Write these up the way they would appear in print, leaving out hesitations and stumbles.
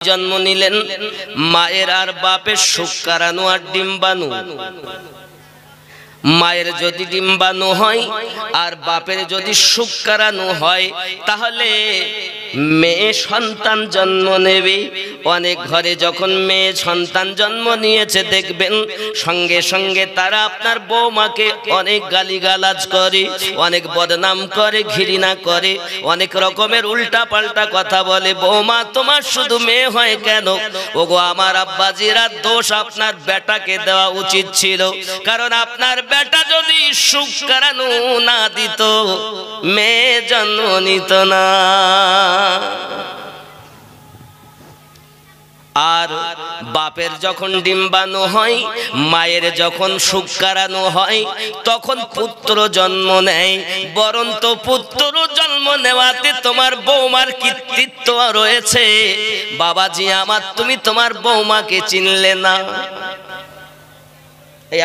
জন্ম নিলেন, মায়ের আর বাপের শুক্রাণু আর ডিম্বাণু। মায়ের যদি ডিম্বাণু হয় আর বাপের যদি শুক্রাণু হয়, তাহলে মেয়ে সন্তান জন্ম নেবে। অনেক ঘরে যখন মেয়ে সন্তান জন্ম নিয়েছে দেখবেন সঙ্গে সঙ্গে তারা আপনার বৌমাকে অনেক গালিগালাজ করে, অনেক বদনাম করে, ঘৃণা করে, অনেক রকমের উল্টা পাল্টা কথা বলে। বৌমা তোমার শুধু মেয়ে হয় কেন? ওগো আমার আব্বাজিরা, দোষ আপনার বেটাকে দেওয়া উচিত ছিল, কারণ আপনার বেটা যদি শুক্রাণু না দিত মেয়ে জন্ম নিত না। আর বাপের যখন ডিম্বাণু হয়, মায়ের যখন শুক্রাণু হয়, তখন পুত্র জন্ম নেয়। বরন্ত পুত্র জন্ম নেওয়াতে তোমার বৌমার কৃতিত্ব রয়েছে। বাবাজি আমার, তুমি তোমার বৌমাকে চিনলে না।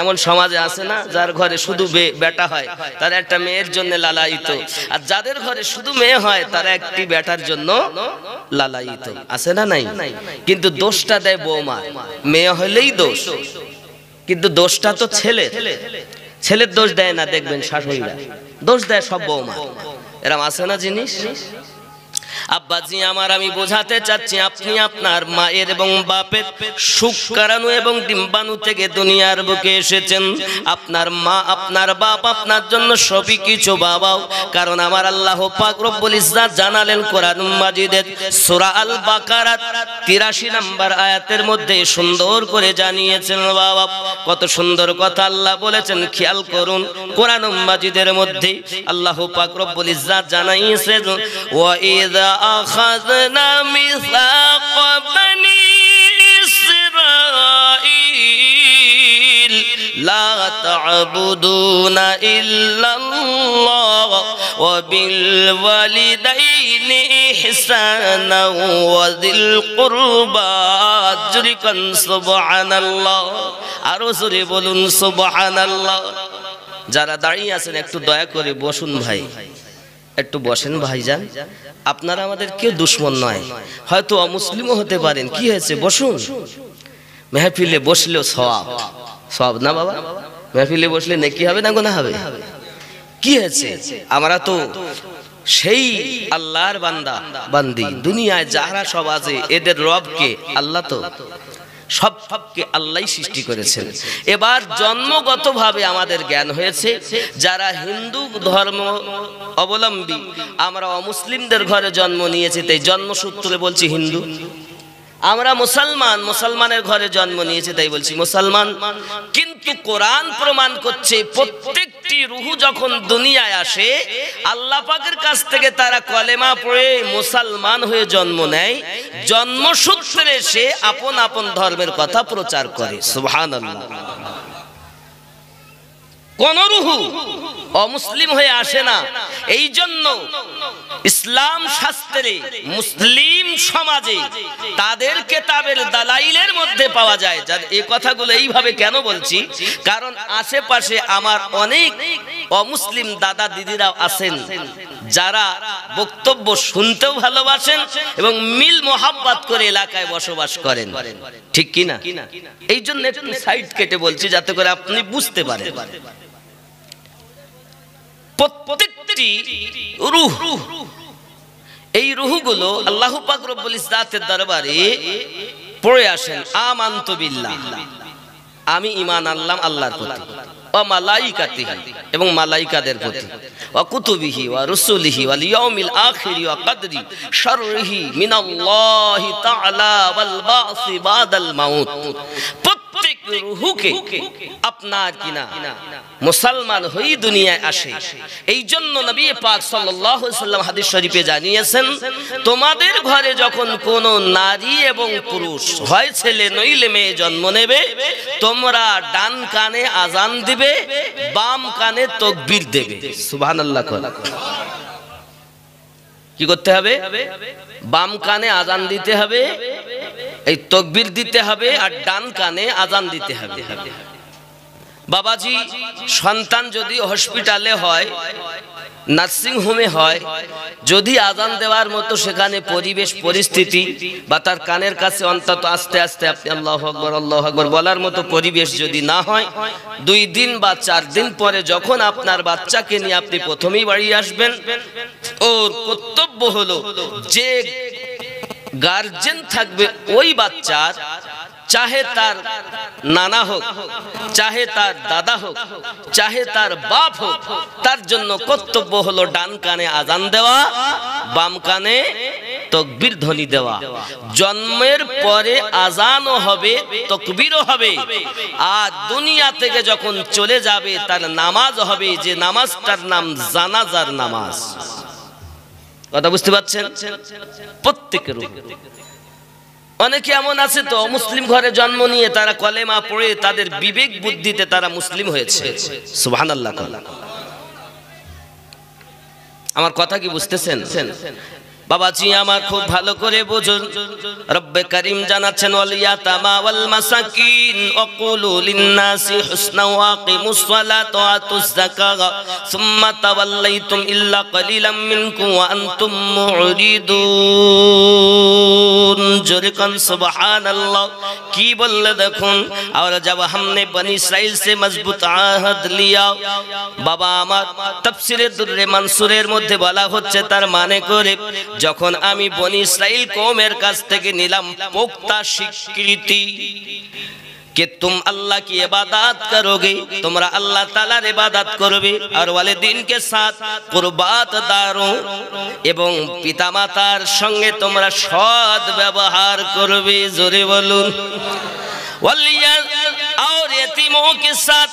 এমন সমাজে আছে না, যার ঘরে শুধু বেটা হয় তারা একটা মেয়ের জন্য লালায়িত, আর যাদের ঘরে শুধু মেয়ে হয় তারা একটি বেটার জন্য লালায়িত, আছে না নাই? কিন্তু দোষটা দেয় বৌমা। মেয়ে হলেই দোষ, কিন্তু দোষটা তো ছেলের দোষ দেয় না। দেখবেন শাশুড়িরা দোষ দেয় সব বৌমা। এরকম আছে না জিনিস? আব্বাজি আমার, আমি বোঝাতে চাচ্ছি, আপনি আপনার মায়ের এবং বাপের শুক্রাণু এবং ডিম্বাণু থেকে দুনিয়ার বুকে এসেছেন। আপনার মা, আপনার বাপ আপনার জন্য সবই কিছু বাবাও। কারণ আমার আল্লাহ পাক রব্বুল ইজ্জাত জানালেন কোরআন মাজিদের সূরা আল বাকারা 83 নম্বর আয়াতের মধ্যে সুন্দর করে জানিয়েছেন। বাবা, কত সুন্দর কথা আল্লাহ বলেছেন, খেয়াল করুন। কোরআন মাজিদের মধ্যে আল্লাহ পাক রব্বুল ইজ্জাত জানাইয়েছেন, ওয়া ইযা আখাযনা মিসাক বনি ইসরাঈল লা তা'বুদুনা ইল্লাল্লাহ ওয়া বিল ওয়ালিদাইনি ইহসানা ওয়া যিল কুরবা। জুরিকান সুবহানাল্লাহ, আরো জোরে বলুন সুবহানাল্লাহ। যারা দাঁড়িয়ে আছেন একটু দয়া করে বসুন ভাই, একটু বসেন ভাইজান। আপনারা আমাদের কেউ দুশমন নয়, হয়তো অমুসলিমও হতে পারেন, কি হয়েছে বসুন। মেহফিলে বসলেও সওয়াব না বাবা? মেহফিলে বসলে নেকি হবে না গুনাহ হবে? কি হয়েছে? আমরা তো সেই আল্লাহর বান্দা বান্দি। দুনিয়ায় যারা সব আছে এদের রবকে আল্লাহ, তো সবকে আল্লাহই সৃষ্টি করেছেন। এবার জন্মগতভাবে আমাদের জ্ঞান হয়েছে, যারা হিন্দু ধর্ম অবলম্বী, আমরা অমুসলিমদের ঘরে জন্ম নিয়েছি, তাই জন্মসূত্রে বলছি হিন্দু। আমরা মুসলমানের ঘরে জন্ম নিয়েছি, তাই বলছি মুসলমান। কিন্তু কোরআন প্রমাণ করছে প্রত্যেকটি রূহ যখন দুনিয়ায় আসে আল্লাহ পাকের কাছ থেকে তারা কলেমা পড়ে মুসলমান হয়ে জন্ম নেয়। জন্মসূত্রে সে আপন আপন ধর্মের কথা প্রচার করে। সুবহানাল্লাহ। কোন রূহ অমুসলিম হয়ে আসে না। এই জন্য ইসলাম শাস্ত্রে মুসলিম সমাজে তাদের কিতাবের দালাইলের মধ্যে পাওয়া যায়। এই কথাগুলো এইভাবে কেন বলছি, কারণ আশেপাশে আমার অনেক অমুসলিম দাদা দিদিরাও আছেন যারা বক্তব্য শুনতেও ভালোবাসেন এবং মিল মোহাব্বত করে এলাকায় বসবাস করেন, ঠিক কি না? এই জন্য একটু সাইড কেটে বলছি যাতে করে আপনি বুঝতে পারেন। প্রত্যেকটি রূহ, এই রূহগুলো আল্লাহ পাক রব্বুল ইজ্জাতের দরবারে পড়ে আসেন, আমানতু বিল্লাহ, আমি ঈমান আনলাম আল্লাহর প্রতি, ওয়া মালাইকাতিহি, এবং মালাইকাদের প্রতি, ওয়া কুতুবিহি ওয়া রুসুলিহি ওয়াল ইয়াউমিল আখিরি ওয়া কদরি শাররিহি মিনাল্লাহি তাআলা ওয়াল বাসি বাদাল মাউত। প্রত্যেক রূহকে আপনার কিনা মুসলমান হয়ে দুনিয়ায় আসে। এই জন্য নবী পাক সাল্লাল্লাহু আলাইহি ওয়াসাল্লাম হাদিস শরীফে জানিয়েছেন, তোমাদের ঘরে যখন কোন নারী এবং পুরুষ, হয় ছেলে নইলে মেয়ে জন্ম নেবে, তোমরা ডান কানে আজান দিবে, বাম কানে তাকবীর দেবে। সুবহানাল্লাহ। কি করতে হবে? বাম কানে আজান দিতে হবে, এই তাকবীর দিতে হবে, আর ডান কানে আজান দিতে হবে। বাবাজি, সন্তান যদি হসপিটালে হয়, নার্সিং হোমে হয়, যদি আজান দেওয়ার মতো সেখানে পরিবেশ পরিস্থিতি বা তার কানের কাছে অন্তত আস্তে আস্তে আপনি আল্লাহু আকবার বলার মতো পরিবেশ যদি না হয়, 2 দিন বা 4 দিন পরে যখন আপনার বাচ্চাকে নিয়ে আপনি প্রথমেই বাড়ি আসবেন, ওর কর্তব্য হলো যে গার্জেন থাকবে ওই বাচ্চার, চাহে তার নানা হোক, চাহে তার দাদা হোক, চাহে তার বাপ হোক, তার জন্য কর্তব্য হলো ডান কানে আজান দেওয়া, বাম কানে তাকবীর ধ্বনি দেওয়া। জন্মের পরে আজানও হবে, তাকবীরও হবে, আর দুনিয়া থেকে যখন চলে যাবে তার নামাজ হবে, যে নামাজটার নাম জানাজার নামাজ। কথা বুঝতে পারছেন? প্রত্যেকের অনেকে এমন আছে তো মুসলিম ঘরে জন্ম নিয়ে তারা কলেমা পড়ে তাদের বিবেক বুদ্ধিতে তারা মুসলিম হয়েছে। সুবহানাল্লাহ। আমার কথা কি বুঝতেছেন? বাবাজি আমার খুব ভালো করে বুঝুন, রব্বে কারীম জানাচ্ছেন ওয়াল ইয়াতামা ওয়াল মাসাকিন ওয়াকুলু লিন-নাসি হুসনা ওয়া আকিমুস সালাতা ওয়া আতুজ যাকাতা সুম্মা তাওয়াল্লাইতুম ইল্লা কালিলাম মিনকুম ওয়া আনতুম মুরিদুন। জোরে কান সুবহানাল্লাহ। কি বললে দেখুন, और जब हमने बनी इस्राइल से मजबूत आहद लिया। বাবা আমার তাফসীরে দুররে মানসুরের মধ্যে বলা হচ্ছে, তার মানে করে যখন আমি বনি ইসরাইল কওমের কাছ থেকে নিলাম পোক্তা স্বীকৃতি कि तुम अल्लाह की इबादत करोगे, तुमरा अल्लाह तालार इबादत करबे, और वालिदिन के साथ कुर्बातदारों एवं पितामातार संगे तुमरा सद व्यवहार करबे। जोरे बोलुन। और यतीमों के साथ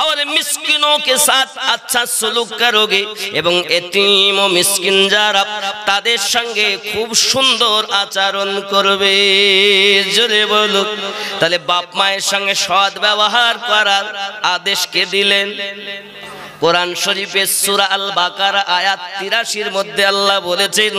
और मिस्किनों के साथ अच्छा सलूक करोगे, एवं यतीम ও মিসকিন যারা তাদের সঙ্গে খুব সুন্দর আচরণ করবে। জোরে বলুন। তাহলে বাপ মায়ের সঙ্গে সৎ ব্যবহার করার আদেশ কে দিলেন? কোরআন শরীফের সূরা আল বাকারা আয়াত 83 এর মধ্যে আল্লাহ বলেছেন,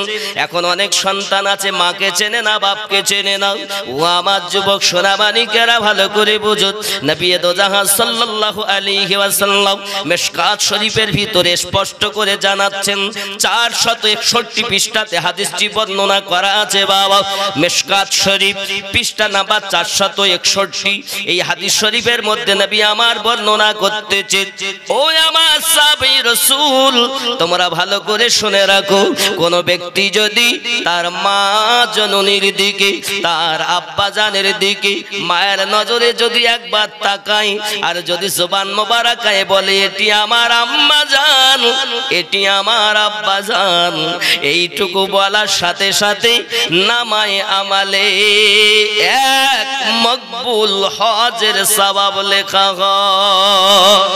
এখন অনেক সন্তান আছে মাকে চেনে না, বাপকে চেনে না। ও আমার যুবক সোনামানিকেরা ভালো করে বুঝুন, নবী দোজাহান সাল্লাল্লাহু আলাইহি ওয়াসাল্লাম মিশকাত শরীফের ভিতরে স্পষ্ট করে জানাচ্ছেন, 461 পৃষ্ঠাতে হাদিসটি বর্ণনা করা আছে। বাবা মিশকাত শরীফ পৃষ্ঠা নাম্বার 461, এই হাদিস শরীফের মধ্যে নবী আমার বর্ণনা করতেছেন, ও আমার সাহাবী রাসূল তোমরা ভালো করে শুনে রাখো, কোন ব্যক্তি যদি তার মা জননীর দিকে, তার আব্বা জানের দিকে মায়ের নজরে যদি একবার তাকায়, আর যদি জবান মোবারকায় বলে এটি আমার আম্মা জান, এটি আমার আব্বা জান, এইটুকু বলার সাথে সাথে নামায়ে আমালে এক মকবুল হজের সওয়াব লেখা হয়।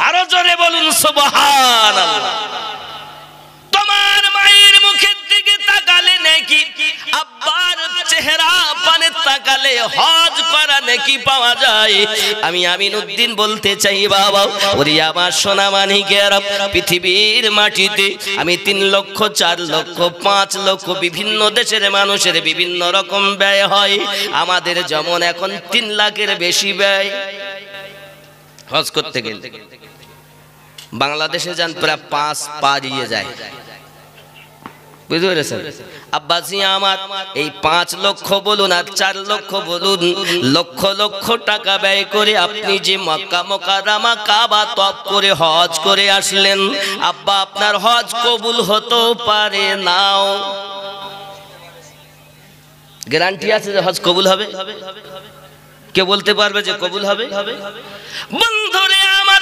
আরো জোরে বলুন সুবহানাল্লাহ। তোমার মায়ের মুখের দিকে তাকালে নেকি, আব্বার চেহারা পানে তাকালে হজ করা নেকি পাওয়া যায়। আমি আমিনউদ্দিন বলতে চাই বাবা, ওরে আমার সোনা মানিকেরা, পৃথিবীর মাটিতে আমি 3 লক্ষ 4 লক্ষ 5 লক্ষ বিভিন্ন দেশের মানুষের বিভিন্ন রকম ব্যয় হয়। আমাদের যেমন এখন 3 লাখের বেশি ব্যয় হজ করতে গেলে। বাংলাদেশে যান প্রায় 5 পারিয়ে যায়। বুঝতে পেরেছেন? আব্বাজি আমার এই 5 লক্ষ বলুন আর 4 লক্ষ বলুন, লক্ষ লক্ষ টাকা ব্যয় করে আপনি যে মক্কা মুকাররমা কাবা তওয়াফ করে হজ করে আসলেন, আব্বা আপনার হজ কবুল হতেও পারে নাও। গ্যারান্টি আছে যে হজ কবুল হবে? কে বলতে পারবে যে কবুল হবে? বন্ধুরে আমার,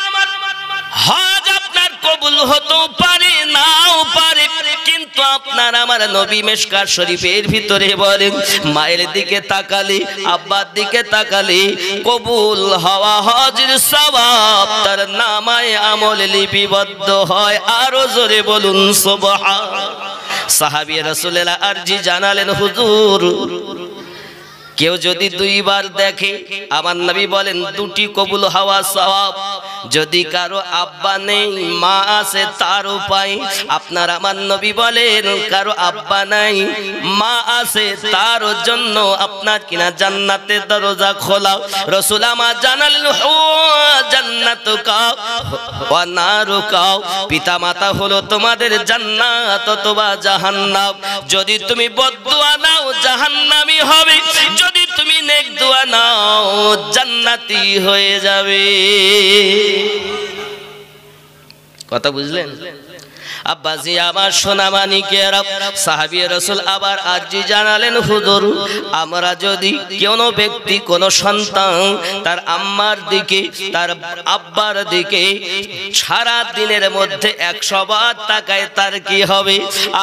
হজ আপনার কবুল হতেও পারে নাও পারে, কিন্তু আপনার আমার নবী মিশকাত শরীফের ভিতরে বলেন, মায়ের দিকে তাকালে, আব্বার দিকে তাকালে কবুল হওয়া হজের সওয়াব তার নামায়ে আমল লিপিবদ্ধ হয়। আরো জোরে বলুন সুবহানাল্লাহ। সাহাবী রাসূলুল্লাহ আরজি জানালেন, হুজুর কেউ যদি 2 বার দেখে, আমার নবী বলেন 2টি কবুল হওয়া সওয়াব, যদি কারো আব্বা নেই মা আছে তার উপায় আপনার আমার নবী বলেন কারো আব্বা নাই মা আছে তার জন্য আপনার কিনা জান্নাতের দরজা খোলা রাসূল আমার জানালেন হু জান্নাতুকা ওয়া নারুকা পিতামাতা হলো তোমাদের জান্নাত অথবা জাহান্নাম যদি তুমি বদদুয়া নাও জাহান্নামী হবে যদি তুমি নেক দোয়া নাও জান্নাতি হয়ে যাবে কথা বুঝলেন আব্বাজি আমার সোনা মানিকেরা সাহাবী রাসূল আবার আরজি জানালেন হুজুর আমরা যদি কোনো ব্যক্তি কোন সন্তান তার আম্মার দিকে তার আব্বার দিকে সারা দিনের মধ্যে 100 বার তাকায় তার কি হবে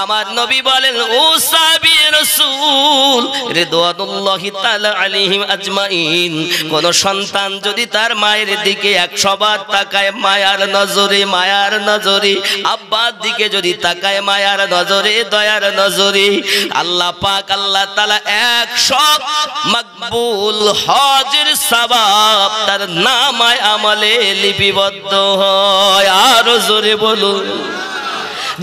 আমার নবী বলেন ও সাহাবী রাসূল রিদওয়ানুল্লাহি তাআলা আলাইহিম আজমাইন কোন সন্তান যদি তার মায়ের দিকে 100 বার তাকায় মায়ার নজরে আব্বার দিকে যদি তাকায় মায়ার নজরে দয়ার নজরে আল্লাহ পাক আল্লাহ তাআলা 100 মকবুল হজের সওয়াব তার নামায় আমলে লিপিবদ্ধ হয় আর জোরে বলুন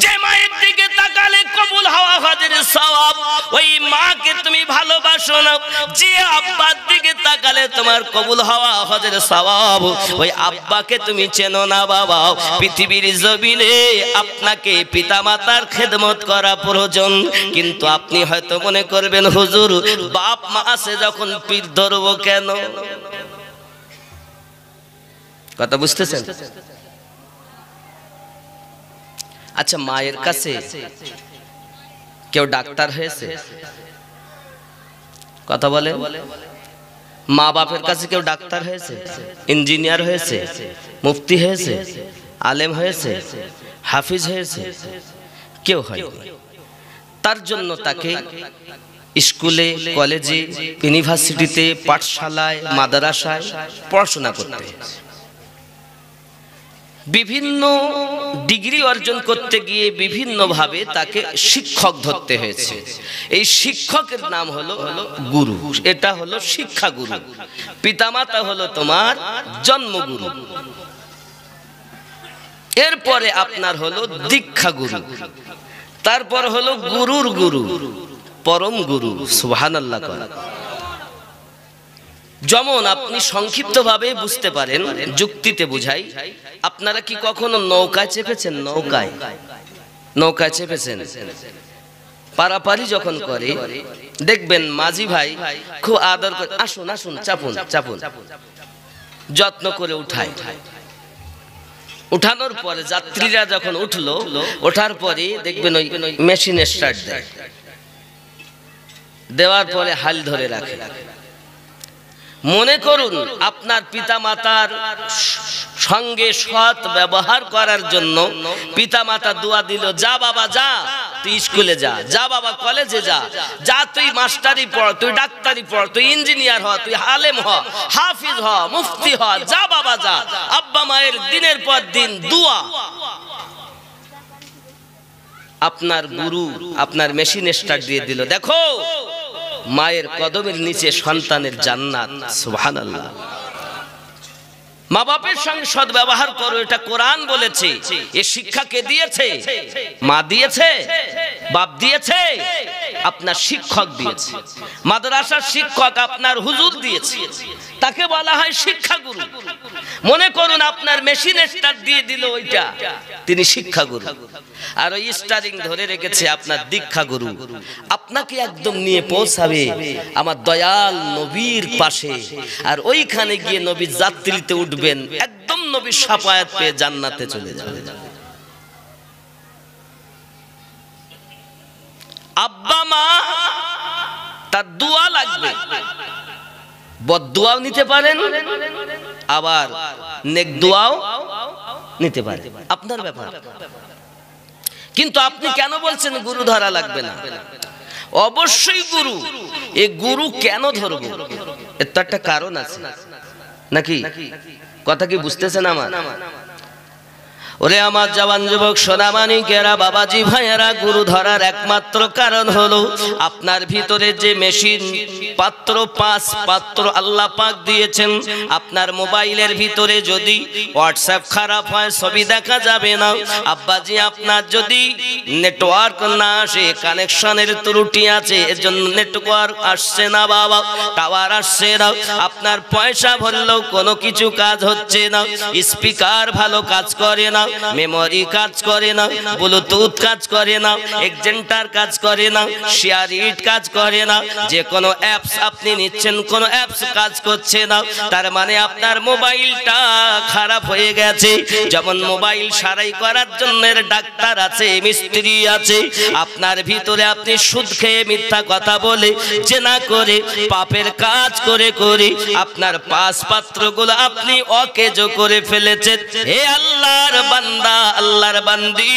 যে মায়ের দিকে তাকালে কবুল হওয়া হজের সওয়াব ওই মাকে তুমি ভালোবাসো না যে আব্বার দিকে তাকালে তোমার কবুল হওয়া হজের সওয়াব ওই আব্বাকে তুমি চেনো না বাবা পৃথিবীর জমিনে আপনাকে পিতামাতার খেদমত করা প্রয়োজন কিন্তু আপনি হয়তো মনে করবেন হুজুর বাপ মা আছে যখন পীর ধরবো কেন কথা বুঝতেছেন আচ্ছা মায়ের কাছে কেউ ডাক্তার হয়েছে কথা বলে মা বাপের কাছে কেউ ডাক্তার হয়েছে ইঞ্জিনিয়ার হয়েছে মুফতি হয়েছে আলেম হয়েছে হাফিজ হয়েছে কেউ হয় তার জন্য তাকে স্কুলে কলেজে ইউনিভার্সিটিতে পাঠশালায় মাদ্রাসায় পড়াশোনা করতে বিভিন্ন ডিগ্রি অর্জন করতে গিয়ে বিভিন্ন ভাবে তাকে শিক্ষক ধরতে হয়েছে এই শিক্ষকের নাম হলো গুরু এটা হলো শিক্ষা গুরু পিতামাতা হলো তোমার জন্মগুরু এরপরে আপনার হলো দীক্ষা গুরু তারপর হলো গুরুর গুরু পরম গুরু সুবহানাল্লাহ যেমন আপনি সংক্ষিপ্তভাবে বুঝতে পারেন যুক্তিতে বুঝাই আপনারা কি কখনো নৌকায় চেপেছেন নৌকায় চেপেছেন পারাপারি যখন করে দেখবেন মাঝি ভাই খুব আদর করে আসুন আসুন চাপুন চাপুন যত্ন করে উঠায় উঠানোর পরে যাত্রীরা যখন উঠলো ওঠার পরে দেখবেন ওই মেশিনে স্টার্ট দেয় দেওয়ার পরে হাল ধরে রাখে মনে করুন আপনার পিতামাতার সঙ্গে সৎ ব্যবহার করার জন্য পিতামাতা দোয়া দিল যা বাবা যা তুই স্কুলে যা বাবা কলেজে যা তুই মাস্টারি পড় তুই ডাক্তারি পড় তুই ইঞ্জিনিয়ার হ তুই আলেম হ হাফিজ হ মুফতি হ যা বাবা যা আব্বা মায়ের দিনের পর দিন দোয়া আপনার গুরু আপনার মেশিন স্টার্ট দিয়ে দিল দেখো মায়ের কদমের নিচে সন্তানের জান্নাত সুবহানাল্লাহ মা বাপের সঙ্গে সৎ ব্যবহার করো এটা কোরআন বলেছে এই শিক্ষা কে দিয়েছে মা দিয়েছে বাপ দিয়েছে আপনার শিক্ষক দিয়েছে মাদ্রাসার শিক্ষক আপনার হুজুর দিয়েছে তাকে বলা হয় শিক্ষা গুরু মনে করুন আপনার মেশিন স্টার্ট দিয়ে দিল ওইটা তিনি শিক্ষা গুরু আর ওই স্টারিং ধরে রেখেছে আপনার দীক্ষা গুরু আপনাকে একদম নিয়ে পৌঁছাবে আমার দয়াল নবীর পাশে আর ওইখানে গিয়ে নবীর যাত্রীতে উঠবেন একদম নবীর শাফায়াত পেয়ে জান্নাতে চলে যাবে আব্বা মা তার দোয়া লাগবে বদদোয়াও নিতে পারেন আবার নেক দোয়াও নিতে পারেন আপনার ব্যাপার কিন্তু আপনি কেন বলছেন গুরু ধরা লাগবে না অবশ্যই গুরু এই গুরু কেন ধরবো এর তো একটা কারণ আছে নাকি কথা কি বুঝতেছেন আমার ওরে আমার জওয়ান যুবক সোনামানিকেরা, বাবাজি ভাইয়েরা, গুরু ধরার একমাত্র কারণ হলো আপনার ভিতরে যে মেশিন পাত্র, 5 পাত্র আল্লাহ পাক দিয়েছেন। আপনার মোবাইলের ভিতরে যদি হোয়াটসঅ্যাপ খারাপ হয় ছবি দেখা যাবে না। আব্বাজি আপনার যদি নেটওয়ার্ক না আসে, কানেকশনের ত্রুটি আছে, এজন্য নেটওয়ার্ক আসছে না বাবা, টাওয়ার আসছে না, আপনার পয়সা ভরলেও কোনো কিছু কাজ হচ্ছে না, স্পিকার ভালো কাজ করে না, মেমোরি কাজ করে না, ব্লুটুথ কাজ করে না, এক্সেন্টার কাজ করে না, শেয়ার ইট কাজ করে না, যে কোনো অ্যাপস আপনি নিচ্ছেন কোনো অ্যাপস কাজ করছে না, তার মানে আপনার মোবাইলটা খারাপ হয়ে গেছে। যেমন মোবাইল সারাই করার জন্য ডাক্তার আছে, মিস্ত্রি আছে, আপনার ভিতরে আপনি সুদ খেয়ে, মিথ্যা কথা বলে, জেনা করে, পাপের কাজ করে করে আপনার 5 পাত্রগুলো আপনি অকেজো করে ফেলেছেন। হে আল্লাহর বান্দা, আল্লাহর বান্দি,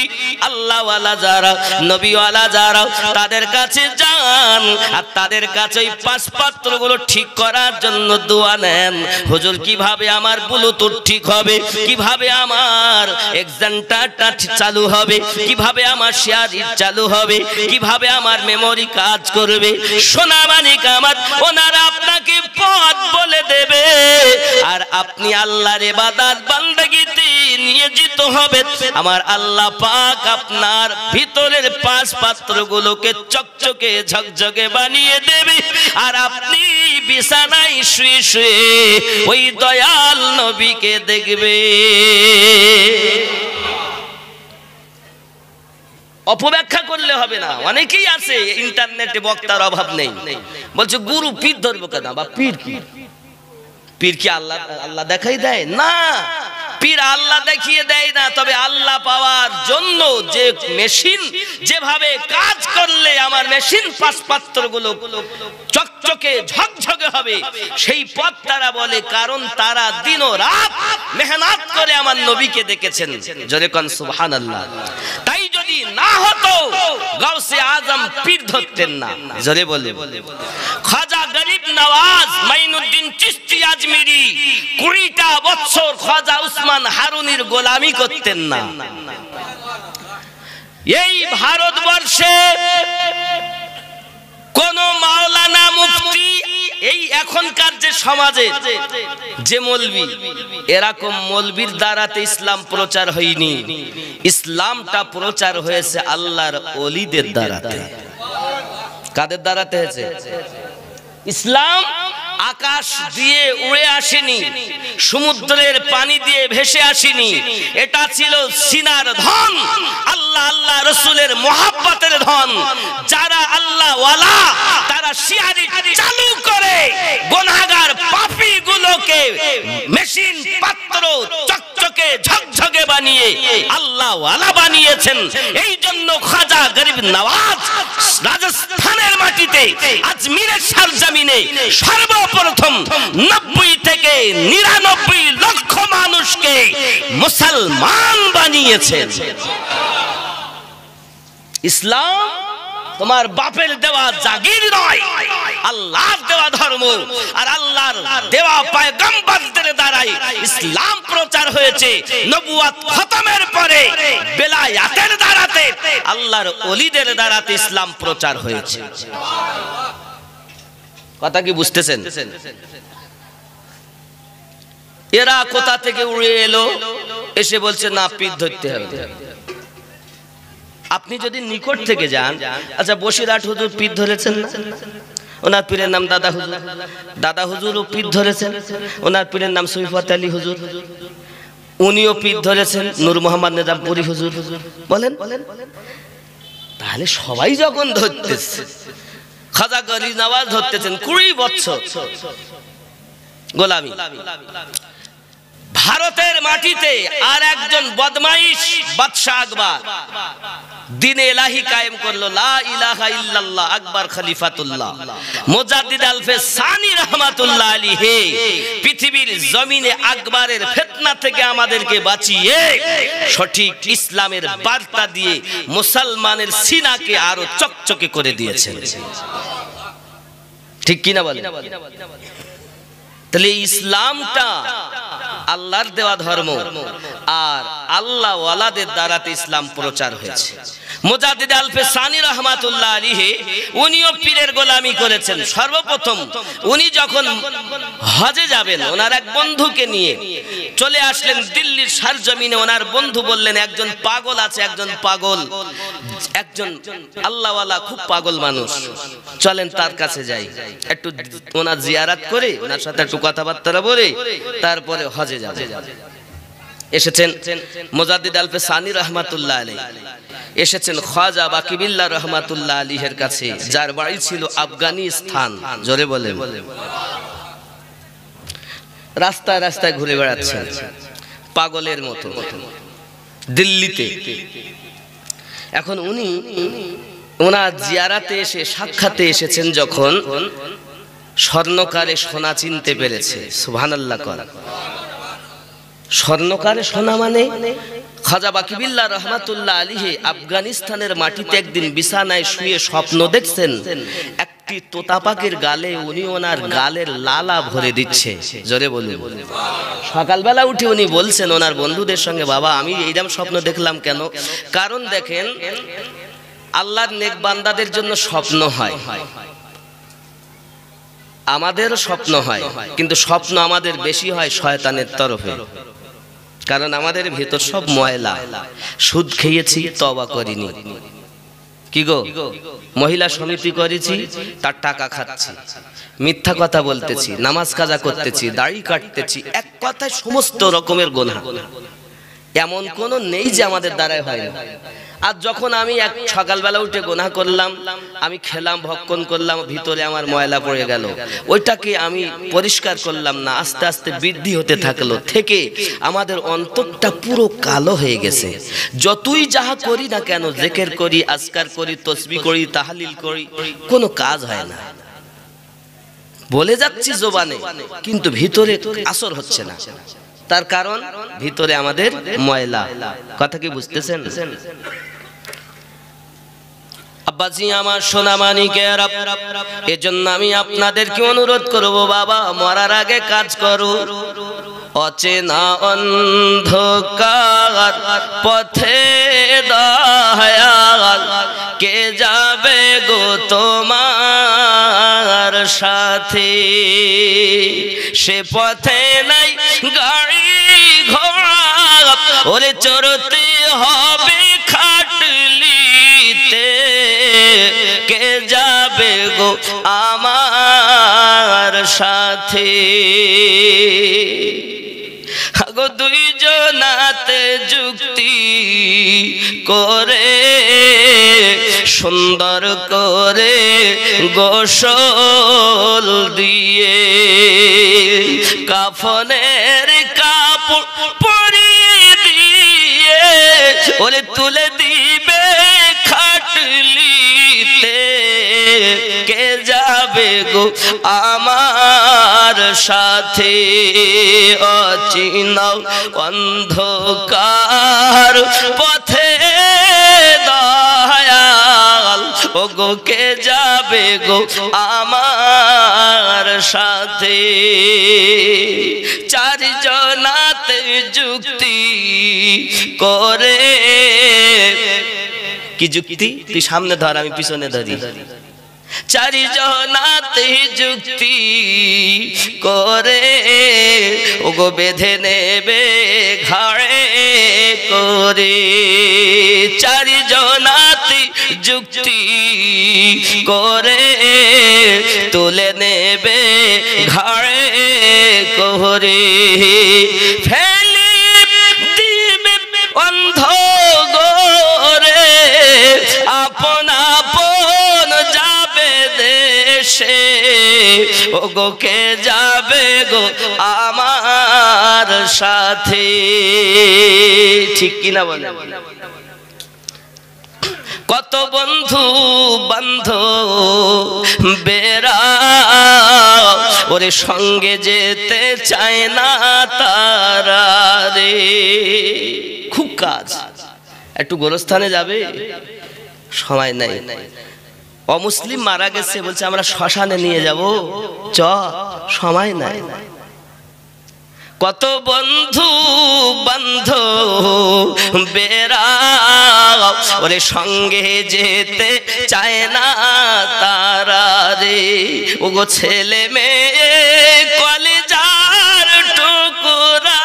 আল্লাহওয়ালা যারা, নবীওয়ালা যারা, তাদের কাছে যান আর তাদের কাছে ওই 5 পাত্রগুলো ঠিক করার জন্য দোয়া নেন। হুজুর কিভাবে আমার ব্লুটুথ ঠিক হবে, কিভাবে আমার এক্সেন্টারটা চালু হবে, কিভাবে আমার শেয়ার ইট চালু হবে, কিভাবে আমার মেমোরি কাজ করবে। সোনা মানিক আমার, ওনারা আপনাকে পথ বলে দেবে আর আপনি আল্লাহর ইবাদত বান্দাগিতে নিয়োজিত হবে। আমার আল্লাহ পাক আপনার ভিতরের 5 পাত্রগুলোকে চকচকে ঝকঝকে বানিয়ে দেবে আর আপনি বিছানায় শুয়ে শুয়ে ওই দয়াল নবীকে দেখবে। অপব্যাখ্যা করলে হবে না। অনেকেই আছে ইন্টারনেটে বক্তার অভাব নেই, বলছে গুরু পীর ধরবো কেন? বা পীর কি? পীর কি আল্লাহ আল্লাহ দেখাই দেয় না? পীর আল্লাহ দেখিয়ে দেয় না, তবে আল্লাহ পাওয়ার জন্য যে মেশিন যেভাবে কাজ করলে আমার মেশিন 5 পাত্রগুলো চকচকে ঝকঝকে হবে, সেই পথ তারা বলে, কারণ তারা দিন ও রাত মেহনত করে আমার নবীকে দেখেছেন। জোরে কোন সুবহানাল্লাহ। তাই যদি না হতো গাউসে আজম পীর ধরতেন না। জোরে বলে। খাজা গরিব নওয়াজ মাইনুদ্দিন চিশতি আজমিরি 20টা বছর খাজা উসমান হারুনির গোলামি করতেন না। এই ভারতবর্ষে কোন মাওলানা মুফতি, এই এখনকার যে সমাজে যে মৌলবি, এরকম মৌলবির দ্বারাতে ইসলাম প্রচার হয়নি। ইসলামটা প্রচার হয়েছে আল্লাহর ওলিদের দ্বারাতে। কাদের দ্বারাতে হয়েছে? ইসলাম আকাশ দিয়ে উড়ে আসেনি, সমুদ্রের পানি দিয়ে ভেসে আসেনি। এটা ছিল সিনার ধন, আল্লাহ আল্লাহ রাসূলের মুহাব্বতের ধন। যারা আল্লাহ ওয়ালা তারা শিয়ারি চালু করে গুনাহগার পাপী গুলোকে মেশিন পাত্র চকচকে ঝকঝকে বানিয়ে আল্লাহ ওয়ালা বানিয়েছেন। এই জন্য খাজা গরিব নওয়াজ রাজস্থানের মাটিতে আজমিরের সরজমিনে সর্বপ্রথম 90 থেকে 99 লক্ষ মানুষকে মুসলমান বানিয়েছেন। ইসলাম তোমার বাপের দেওয়া জাগির নয়, আল্লাহর দেওয়া ধর্ম। আর আল্লাহর দেওয়া পয়গম্বরদের দ্বারাই ইসলাম প্রচার হয়েছে। নবুয়ত খতমের পরে বেলায়াতের দ্বারাতে, আল্লাহর ওলিদের দ্বারাতে ইসলাম প্রচার হয়েছে। কথা কি বুঝতেছেন? এরা কোথা থেকে উড়ে এলো, এসে বলছে না পীর ধরতে হবে। আপনি যদি নিকট থেকে যান, আচ্ছা বসিরহাট হুজুর পীর ধরেছেন না? ওনার পীরের নাম দাদা হুজুর। দাদা হুজুরও পীর ধরেছেন। ওনার পীরের নাম সৈফত আলী হুজুর, উনিও পীর ধরেছেন। নূর মোহাম্মদ নিজামপুরি হুজুর। বলেন, তাহলে সবাই যখন ধরতেছে, খাজা গরিব নওয়াজ ধরতেছেন 20 বছর গোলামি। ভারতের মাটিতে আর একজন বদমাইশ বাদশাহ আকবর দ্বীন ইলাহি কায়েম করলো, লা ইলাহা ইল্লাল্লাহ, আকবর খলিফাতুল্লাহ মুজাদ্দিদ আলফে সানি রাহমাতুল্লাহ আলাইহি। পৃথিবীর জমিনে আকবরের ফিতনা থেকে আমাদেরকে বাঁচিয়ে সঠিক ইসলামের বার্তা দিয়ে মুসলমানের সিনাকে আরো চকচকে করে দিয়েছেন। ঠিক কিনা বলেন? তাহলে ইসলামটা আল্লাহর দেওয়া ধর্ম। আর আল্লাহ ওয়ালাদের দ্বারাতে ইসলাম প্রচার হয়েছে। মুজাদ্দিদ আলফে সানি রহমাতুল্লাহ আলাইহি উনিও পীরের গোলামি করেছেন। সর্বপ্রথম উনি যখন হজে যাবেন ওনার এক বন্ধুকে নিয়ে চলে আসলেন দিল্লির সরজমিনে। ওনার বন্ধু বললেন একজন পাগল আছে, একজন পাগল, একজন আল্লাহওয়ালা খুব পাগল মানুষ, চলেন তার কাছে যাই, একটু ওনার জিয়ারত করে ওনার সাথে একটু কথাবার্তা বলে তারপরে হজে যাব। এসেছেন মুজাদ্দিদ আলফে সানি রহমাতুল্লাহ আলাইহি, এসেছেন খাজা বাকিবিল্লাহ রহমাতুল্লাহ আলাইহির কাছে, যার বাড়ি ছিল আফগানিস্তান। জোরে বলে। রাস্তায় রাস্তায় ঘুরে বেড়াচ্ছেন পাগলের মতো দিল্লিতে। এখন উনি ওনার জিয়ারাতে এসে সাক্ষাতে এসেছেন যখন স্বর্ণকারে সোনা চিনতে পেরেছে। সুবহানাল্লাহ। স্বর্ণকারে সোনা মানে খাজা বাকিবিল্লাহ রহমাতুল্লাহ আলাইহি আফগানিস্তানের মাটিতে একদিন বিছানায় শুয়ে স্বপ্ন দেখছেন একটি তোতা পাখির গালে উনি ওনার গালের লালা ভরে দিচ্ছে। জোরে বলুন। সকালবেলা উঠে উনি বলছেন ওনার বন্ধুদের সঙ্গে, বাবা আমি এইরকম স্বপ্ন দেখলাম কেন? কারণ দেখেন আল্লাহর নেক বান্দাদের জন্য স্বপ্ন হয়, আমাদেরও স্বপ্ন হয়, কিন্তু স্বপ্ন আমাদের বেশি হয় শয়তানের তরফে। কারণ আমাদের ভেতর সব ময়লা। সুদ খেয়েছি তওবা করিনি, কি গো মহিলা সমিতি করেছি তার টাকা খাচ্ছি, মিথ্যা কথা বলতেছি, নামাজ কাজা করতেছি, দাড়ি কাটতেছি, এক কথায় সমস্ত রকমের গুনাহ। এমন কোন নেই যে আমাদের দ্বারাই হয় না। আর যখন আমি এক সকালবেলা উঠে গুনাহ করলাম, আমি খেলাম, ভক্ষণ করলাম, ভিতরে আমার ময়লা পড়ে গেল, ওইটাকে আমি পরিষ্কার করলাম না, আস্তে আস্তে বৃদ্ধি হতে থাকলো, থেকে আমাদের অন্তরটা পুরো কালো হয়ে গেছে। যতই যাহা করি না কেন, জিকির করি, আজকার করি, তাসবিহ করি, তাহলিল করি, কোনো কাজ হয় না। বলে যাচ্ছি জবানে, কিন্তু ভিতরে আসর হচ্ছে না। তার কারণ ভিতরে আমাদের ময়লা। কথা কি বুঝতেছেন? আব্বাজি আমার সোনা মানিকেরা, এজন্য আমি আপনাদেরকে অনুরোধ করব, বাবা মরার আগে কাজ করো। অচেনা অন্ধকার পথে দয়াল কে যাবে গো তোমার সাথে? সে পথে নাই গাড়ি ঘোড়া, ওরে চড়তে হবে খাটলিতে। কে যাবে গো আমার সাথে? আগো দুইজনাতে যুক্তি করে সুন্দর করে গোসল দিয়ে কাফনের কাপড় পরিয়ে দিয়ে ওরে তুলে দিবে খাটলিতে। কে যাবে গো আমার সাথে? অচিনা অন্ধকার পথে দয়াল ও গো কে যাবে গো আমার সাথে? চারজনাতে যুক্তি করে। কি যুক্তি? তুই সামনে ধর, আমি পিছনে ধরি। চারজনাতে যুক্তি করে ওগো বেঁধে নেবে ঘাড়ে করে। চারজনাতে যুক্তি করে তুলে নেবে ঘাড়ে করে। ফেলে দিবে অন্ধ গোরে, আপন আপন যাবে দেশে। ও গো কে যাবে গো আমার সাথে? ঠিক কিনা বলে? কত বন্ধু বান্ধব বেরা ওরে সঙ্গে যেতে চায় না তারা রে। খুব কাজ, একটু গোরস্থানে যাবে, সময় নাই। অমুসলিম মারা গেছে, বলছে আমরা শ্মশানে নিয়ে যাব, চ, সময় নাই। কত বন্ধু বান্ধবেরা ওরে সঙ্গে যেতে চায় না তারা রে। ওগো ছেলে মেয়ে কলেজার টুকরা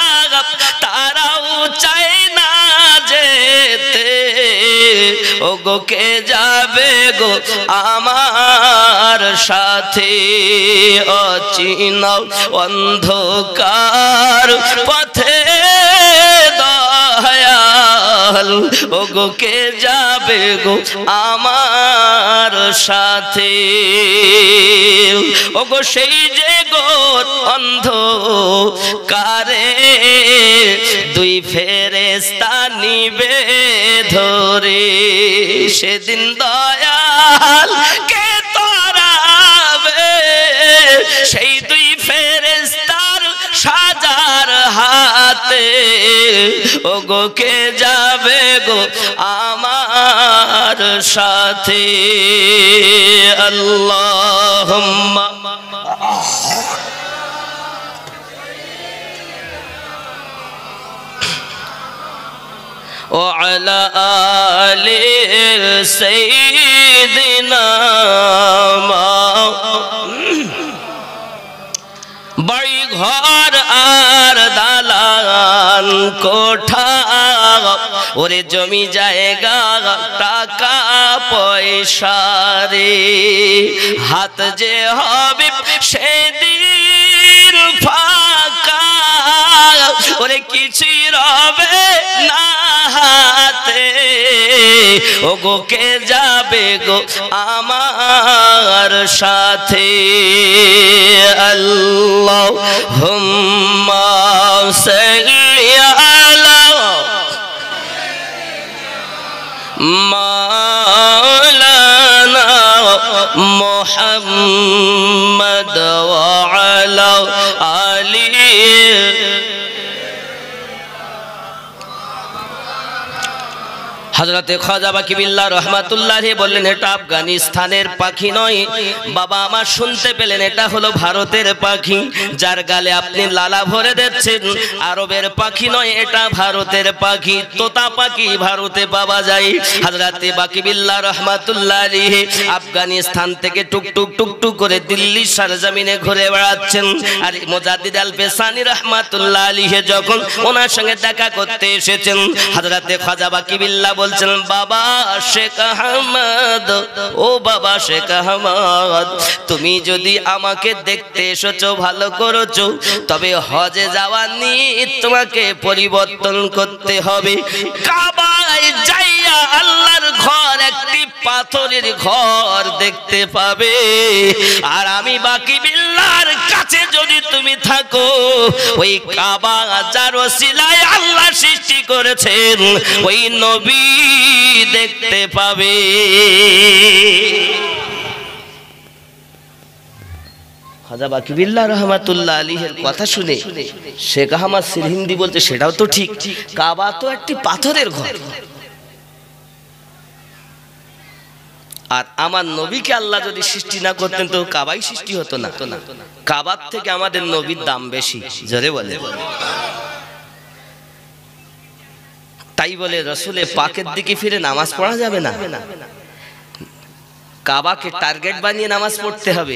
তারাও চায় না যেতে। ওগো কে যাবে গো আমার সাথে অচিনা অন্ধকার পথে দয়াল। ওগো কে যাবে গো আমার সাথে। ওগো সেই যে গো অন্ধকারে দুই ফেরেশতা নিবে ধরে। সেদিন দয়াল কে তরাবে সেই দুই ফেরেশতার সাজার হাতে। ওগো কে যাবে গো আমার সাথে। আল্লাহুম্মা وعلى آل سيدنا বাড়ি ঘর আর দালান কোঠা ওরে জমি জায়গা টাকা পয়সা রে। হাত যে হবে সেদিন ফাঁকা ওরে কিছুই রবে না হাতে। ওগো কে যাবে গো আমার সাথে। আল্লাহুম্মা সাল্লি আলা মাওলানা মুহাম্মদ ওয়া আলা আলিহি। হযরতে খাজা বাকি বিল্লাহ রহমাতুল্লাহ বললেন এটা আফগানিস্তানের পাখি নয় বাবা আমার, শুনতে পেলেন এটা হলো ভারতের পাখি যার গালে আপনি লালা ভরে দিচ্ছেন। আরবের পাখি নয়, এটা ভারতের পাখি, তোতা পাখি ভারতে পাওয়া যায়। হযরতে বাকি বিল্লাহ রহমাতুল্লাহ আলাইহি আফগানিস্তান থেকে টুকটুক টুকটুক করে দিল্লি সরজমিনে ঘুরে বেড়াচ্ছেন। আর মুজাদ্দিদ আল পেশানি রহমাতুল্লাহ আলাইহি যখন ওনার সঙ্গে দেখা করতে এসেছেন, হযরতে খাজা বাকি বিল্লাহ বলছেন বাবা শেখ আহমদ, ও বাবা শেখ আহমদ, তুমি যদি আমাকে দেখতে এসেছো ভালো করেছো, তবে হজে যাওয়ার নিয়ত তোমাকে পরিবর্তন করতে হবে। কাবায় যাইয়া আল্লাহর ঘর একটি পাথরের ঘর দেখতে পাবে। আর আমি বাকি বিল্লাহর কাছে যদি তুমি থাকো, ওই কাবা যার ওসিলায় আল্লাহ সৃষ্টি করেছেন ওই নবী দেখতে পাবে। খাজা বাকি বিল্লাহ রহমাতুল্লাহ আলাইহির কথা শুনে শেখ আহমদ সিরহিন্দি বলতে সেটাও তো ঠিক, কাবা তো একটি পাথরের ঘর, আর আমার নবীকে আল্লাহ যদি সৃষ্টি না করতেন তো কাবাই সৃষ্টি হতো না। কাবার থেকে আমাদের নবীর দাম বেশি, জোরে বলে। তাই বলে রসুলের পাকের দিকে ফিরে নামাজ পড়া যাবে না, কাবাকে টার্গেট বানিয়ে নামাজ পড়তে হবে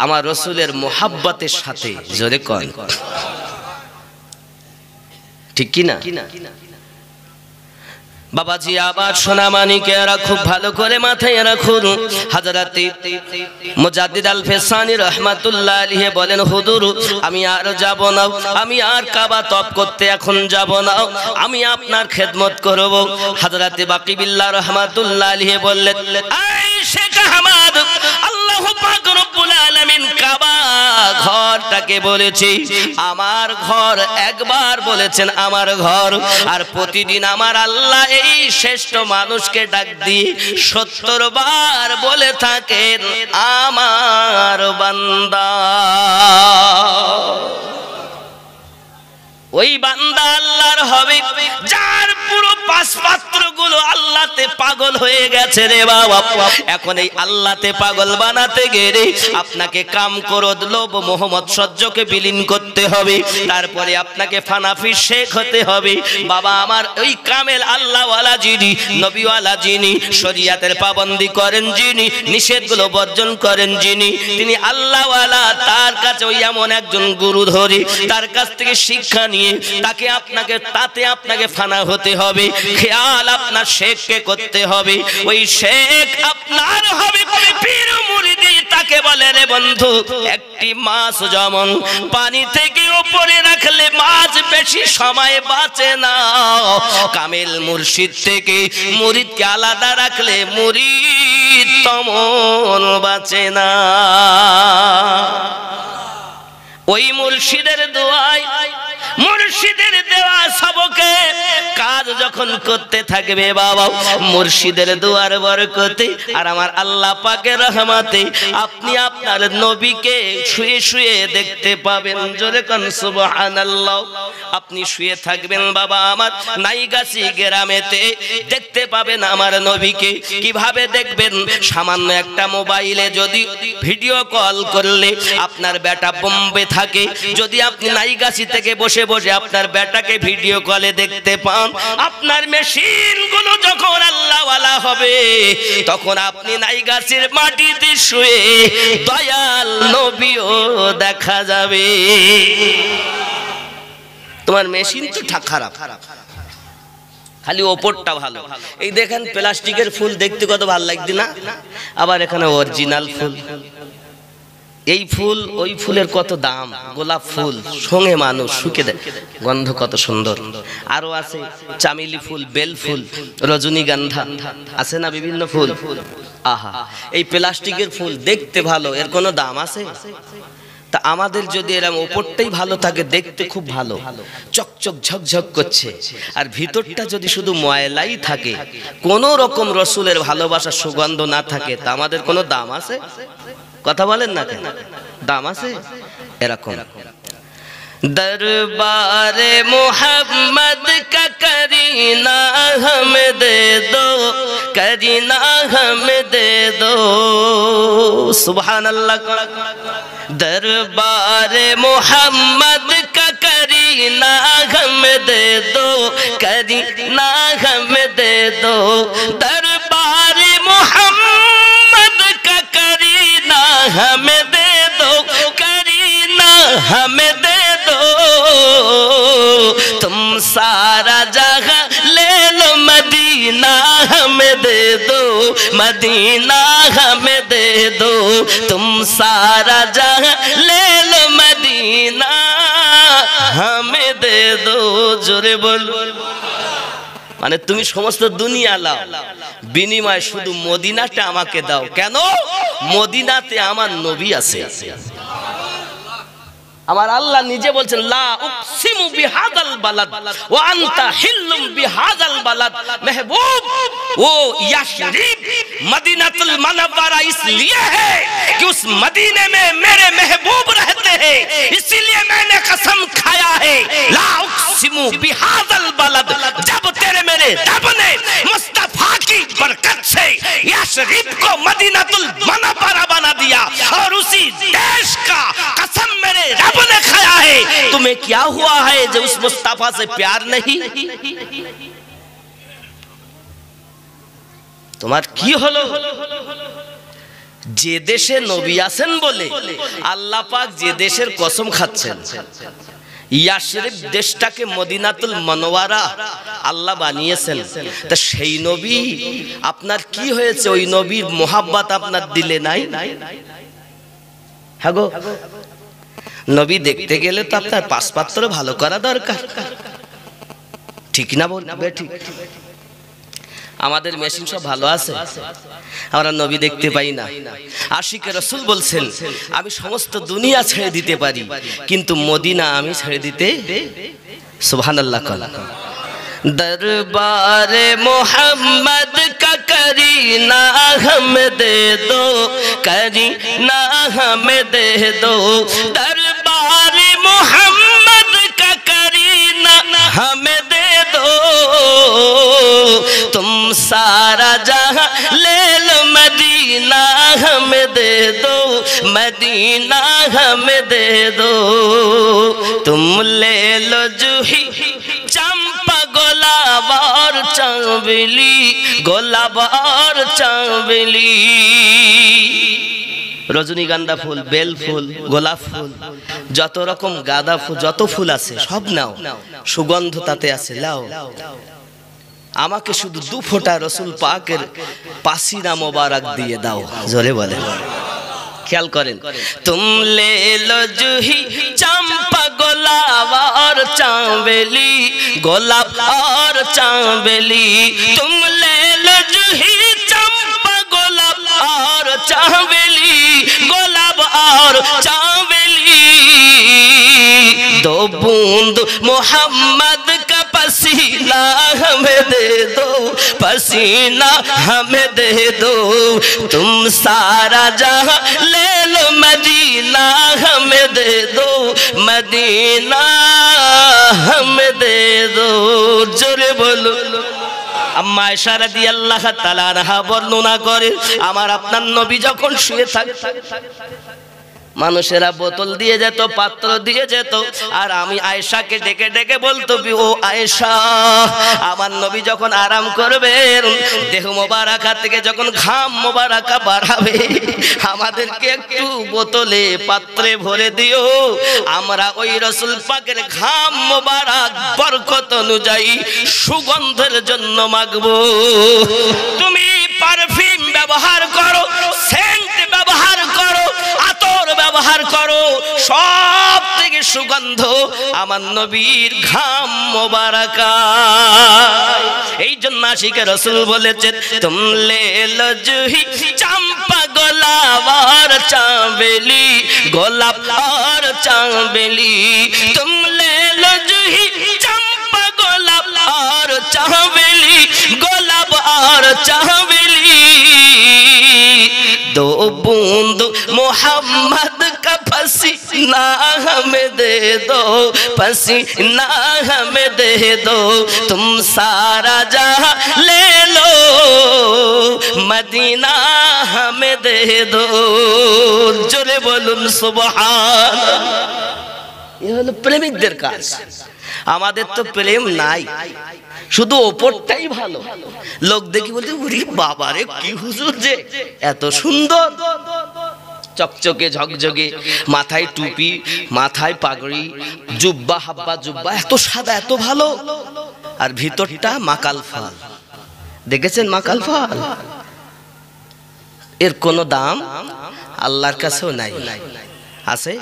আমার রসুলের মোহাব্বতের সাথে, জোরে কন ঠিক কি না? বাবাজি আবার সোনা মানিকেরা খুব ভালো করে মাথায় রাখুন। হযরত মুজাদ্দিদ আল ফেসানি রহমাতুল্লাহ আলাইহি বলেন হুজুর আমি আর যাব না, আমি আর কাবা তওয়াফ করতে এখন যাব না, আমি আপনার খেদমত করব। হযরত বাকি বিল্লাহ রহমাতুল্লাহ আলাইহি বললেন এই শেখ আহমদ, আল্লাহ পাক রব্বুল আলামিন কাবা ঘরটাকে বলেছে আমার ঘর, একবার বলেছেন আমার ঘর, আর প্রতিদিন আমার আল্লাহ এই শ্রেষ্ঠ মানুষকে ডাক দিয়ে 70 বার বলে থাকেন আমার বান্দা। ওই বান্দা আল্লাহর হবে যার পুরো পাঁচ পাত্রগুলো আল্লাহতে পাগল হয়ে গেছে রে বাবা। এখন এই আল্লাহতে পাগল বানাতে গেলে আপনাকে কাম, ক্রোধ, লোভ, মোহ, মৎসর্যকে বিলীন করতে হবে। তারপরে আপনাকে ফানাফি শেখ হতে হবে। বাবা আমার ওই কামেল আল্লাহওয়ালা যিনি, নবীওয়ালা যিনি, শরীয়তের পাবন্দি করেন যিনি, নিষেধগুলো বর্জন করেন যিনি, তিনি আল্লাহওয়ালা। তার কাছে ওই এমন একজন গুরু ধরে তার কাছ থেকে শিক্ষা নিয়ে তাতে আপনাকে ফানা হতে হবে। খেয়াল আপনার শেখকে করতে হবে। ওই শেখ আপনার হবে পীর মুরিদি। তাকে বলে রে বন্ধু, একটি মাছ যেমন পানি থেকে উপরে রাখলে মাছ বেশি সময় বাঁচে না, কামেল মুর্শিদ থেকে মুরিদকে আলাদা রাখলে মুরিদ তেমন বাঁচে না। ওই মুর্শিদের দোয়ায়, মুর্শিদের দেওয়া সবকে কাজ যখন করতে থাকবে বাবা, মুর্শিদের দুয়ার বরকতে আর আমার আল্লাহ পাকের রহমতে আপনি আপনার নবীকে শুয়ে শুয়ে দেখতে পাবেন। জোরে কোন সুবহানাল্লাহ। আপনি শুয়ে থাকবেন বাবা আমার নাইগাছি গ্রামেতে, দেখতে পাবেন আমার নবীকে। কিভাবে দেখবেন? সামান্য একটা মোবাইলে যদি ভিডিও কল করলে, আপনার বেটা বোম্বে থাকে, যদি আপনি নাইগাছি থেকে বসে বসে আপনার বেটাকে ভিডিও কলে দেখতে পান, আপনার মেশিন গুলো যখন আল্লাহওয়ালা হবে তখন আপনি নাইগাছির মাটিতে শুয়ে দয়াল নবীও দেখা যাবে। তোমার মেশিন তো খারাপ, খালি ওপরটা ভালো। এই দেখেন প্লাস্টিকের ফুল দেখতে কত ভালো লাগছে না? আবার এখানে অরিজিনাল ফুল। এই ফুল ওই ফুলের কত দাম। গোলাপ ফুল সঙ্গে মানুষ শুকে দেয়, গন্ধ কত সুন্দর। আরো আছে চামেলি ফুল, বেল ফুল, রজনীগন্ধা, আছে না বিভিন্ন ফুল। আহা, এই প্লাস্টিকের ফুল দেখতে ভালো, এর কোনো দাম আছে? তা আমাদের যদি এরকম ওপরটাই ভালো থাকে, দেখতে খুব ভালো, চকচক ঝকঝক করছে, আর ভিতরটা যদি শুধু ময়লাই থাকে, কোন রকম রসুলের ভালোবাসার সুগন্ধ না থাকে, তা আমাদের কোনো দাম আছে? কথা বলেন না কেন? দাম আছে? এরকম দরবারে মোহাম্মদ কা করিনা হাম দে দো, করিনা হাম দে দো। সুবহানাল্লাহ। দরবারে মোহাম্মদ কা করিনা হাম দে দো, করিনা হাম দে দো। দরবারে মোহাম্মদ কা করিনা হাম দে দো, করিনা হাম দে दो। तुम सारा जहां ले लो, मदीना हमें दे दो, मदीना हमें दे दो। तुम सारा जहां ले लो, मदीना हमें दे दो। जोरे बोलो। মানে তুমি সমস্ত দুনিয়া লাও, বিনিময়ে শুধু মদিনাটা আমাকে দাও। কেন? মদিনাতে আমার নবী আছে। আমার আল্লাহ নিজে বলছেন, লা উকসিমু বিহাদাল বালাদ ওয়া আনতা হিল্লুম বিহাদাল বালাদ। महबूब वो यशरिब मदीनातुल मुनव्वरा इसलिए है कि उस मदीने में मेरे महबूब रहते हैं, इसीलिए मैंने कसम खाया है, ला उकसिमु बिहादाल बालद। जब तेरे मेरे रब ने मुस्तफा की बरकत से यशरिब को मदीनातुल मुनव्वरा बना दिया और उसी देश का कसम मेरे रब ने खाया है, तुम्हें क्या हुआ है जो उस मुस्तफा से प्यार नहीं? তোমার কি হলো? যে দেশে নবী আছেন বলে আল্লাহ পাক যে দেশের কসম খাচ্ছেন, ইয়াশরিব দেশটাকে মদিনাতুল মুনওয়ারা আল্লাহ বানিয়েছেন। তা সেই নবী আপনার কি হয়েছে? ওই নবীর মোহাব্বত আপনার দিলে নাই? হ্যাঁ গো, নবী দেখতে গেলে তো আপনার পাঁচ পাত্র ভালো করা দরকার, ঠিক না? বলবে ঠিক। আমাদের মেশিন সব ভালো আছে, আমরা নবী দেখতে পাই না। আশিকে রাসূল বলছেন, আমি সমস্ত দুনিয়া ছেড়ে দিতে পারি, কিন্তু মদিনা আমি ছেড়ে দিতে। সুবহানাল্লাহ। दरबारे मोहम्मद का करीना हम दे दो, करीना हम दे दो। दरबारे मोहम्मद का करीना हम दे दो, मदीना हमें दे दो, तुम ले लो जूही चंपा गुलाब और चमेली, गुलाब और चमेली। রজনীগন্ধা ফুল, বেল ফুল, গোলাপ ফুল, যত রকম গাঁদা ফুল, যত ফুল আছে সব নাও, সুগন্ধ তাতে আছে, লাও। আমাকে শুধু 2 ফোঁটা রসুল পাকের পাসিনা মোবারক দিয়ে দাও। জোরে বলেন, ख्याल करें। तुम ले लो जूही चंपा गुलाब और चमेली, गुलाब और चमेली, तुम ले लो जूही चंपा गुलाब और चमेली, गुलाब और चमेली। 2 बूंद मोहम्मद का पसीना हमें दे दो, पसीना हमें दे दो, तुम सारा जहां ले लो, मदीना हमें दे दो, मदीना हमें दे दो। जोरे बोलो। আম্মা আয়েশা রাদিয়াল্লাহু তাআলা আনহা বর্ণনা করে, আমার আপনার নবী যখন শুয়ে থাকতেন মানুষেরা বোতল দিয়ে যেত, পাত্র দিয়ে যেত, আর আমি আয়েশাকে ডেকে ডেকে বলতো, ও আয়েশা, আমার নবী যখন আরাম করবেন, দেহ মোবারকা থেকে যখন ঘাম মোবারকা বাড়াবে, আমাদেরকে একটু বোতলে পাত্রে ভরে দিও, আমরা ওই রাসূল পাকের ঘাম মোবারক বরকত অনুযায়ী সুগন্ধের জন্য মাগবো। তুমি পারফিউম ব্যবহার করো, সেন্ট ব্যবহার করো, আতর ব্যবহার করো, সব থেকে সুগন্ধ আমার নবীর ঘাম মোবারকা। এই জন্য আশিকে রাসূল বলেছেন, তুম লে লো জুহি চম্পা গোলাপ আর চামেলি, গোলাপ আর চামেলি, তুম লে লো জুহি চম্পা গোলাপ আর চামেলি, গোলাপ আর চামেলি। 2 बूंद मोहम्मद का पसीना हमें दे दो, पसीना हमें दे दो, तुम सारा जहां ले लो, मदीना हमें दे दो। जोरे बोलुन सुबहान। ये হলো প্রেমিকদের কাজ। আমাদের তো প্রেম নাই, শুধু ওপরটাই ভালো। লোক দেখি বলতে, ওরে বাবা রে, কি হুজুর যে এত সুন্দর, চকচকে ঝকঝকে, মাথায় টুপি, মাথায় পাগড়ি, জুব্বা হাব্বা জুব্বা, এত সাদা এত ভালো, আর ভিতরটা মাকাল ফল। দেখেছেন মাকাল ফল? এর কোনো দাম আল্লাহর কাছেও নাই। আছে?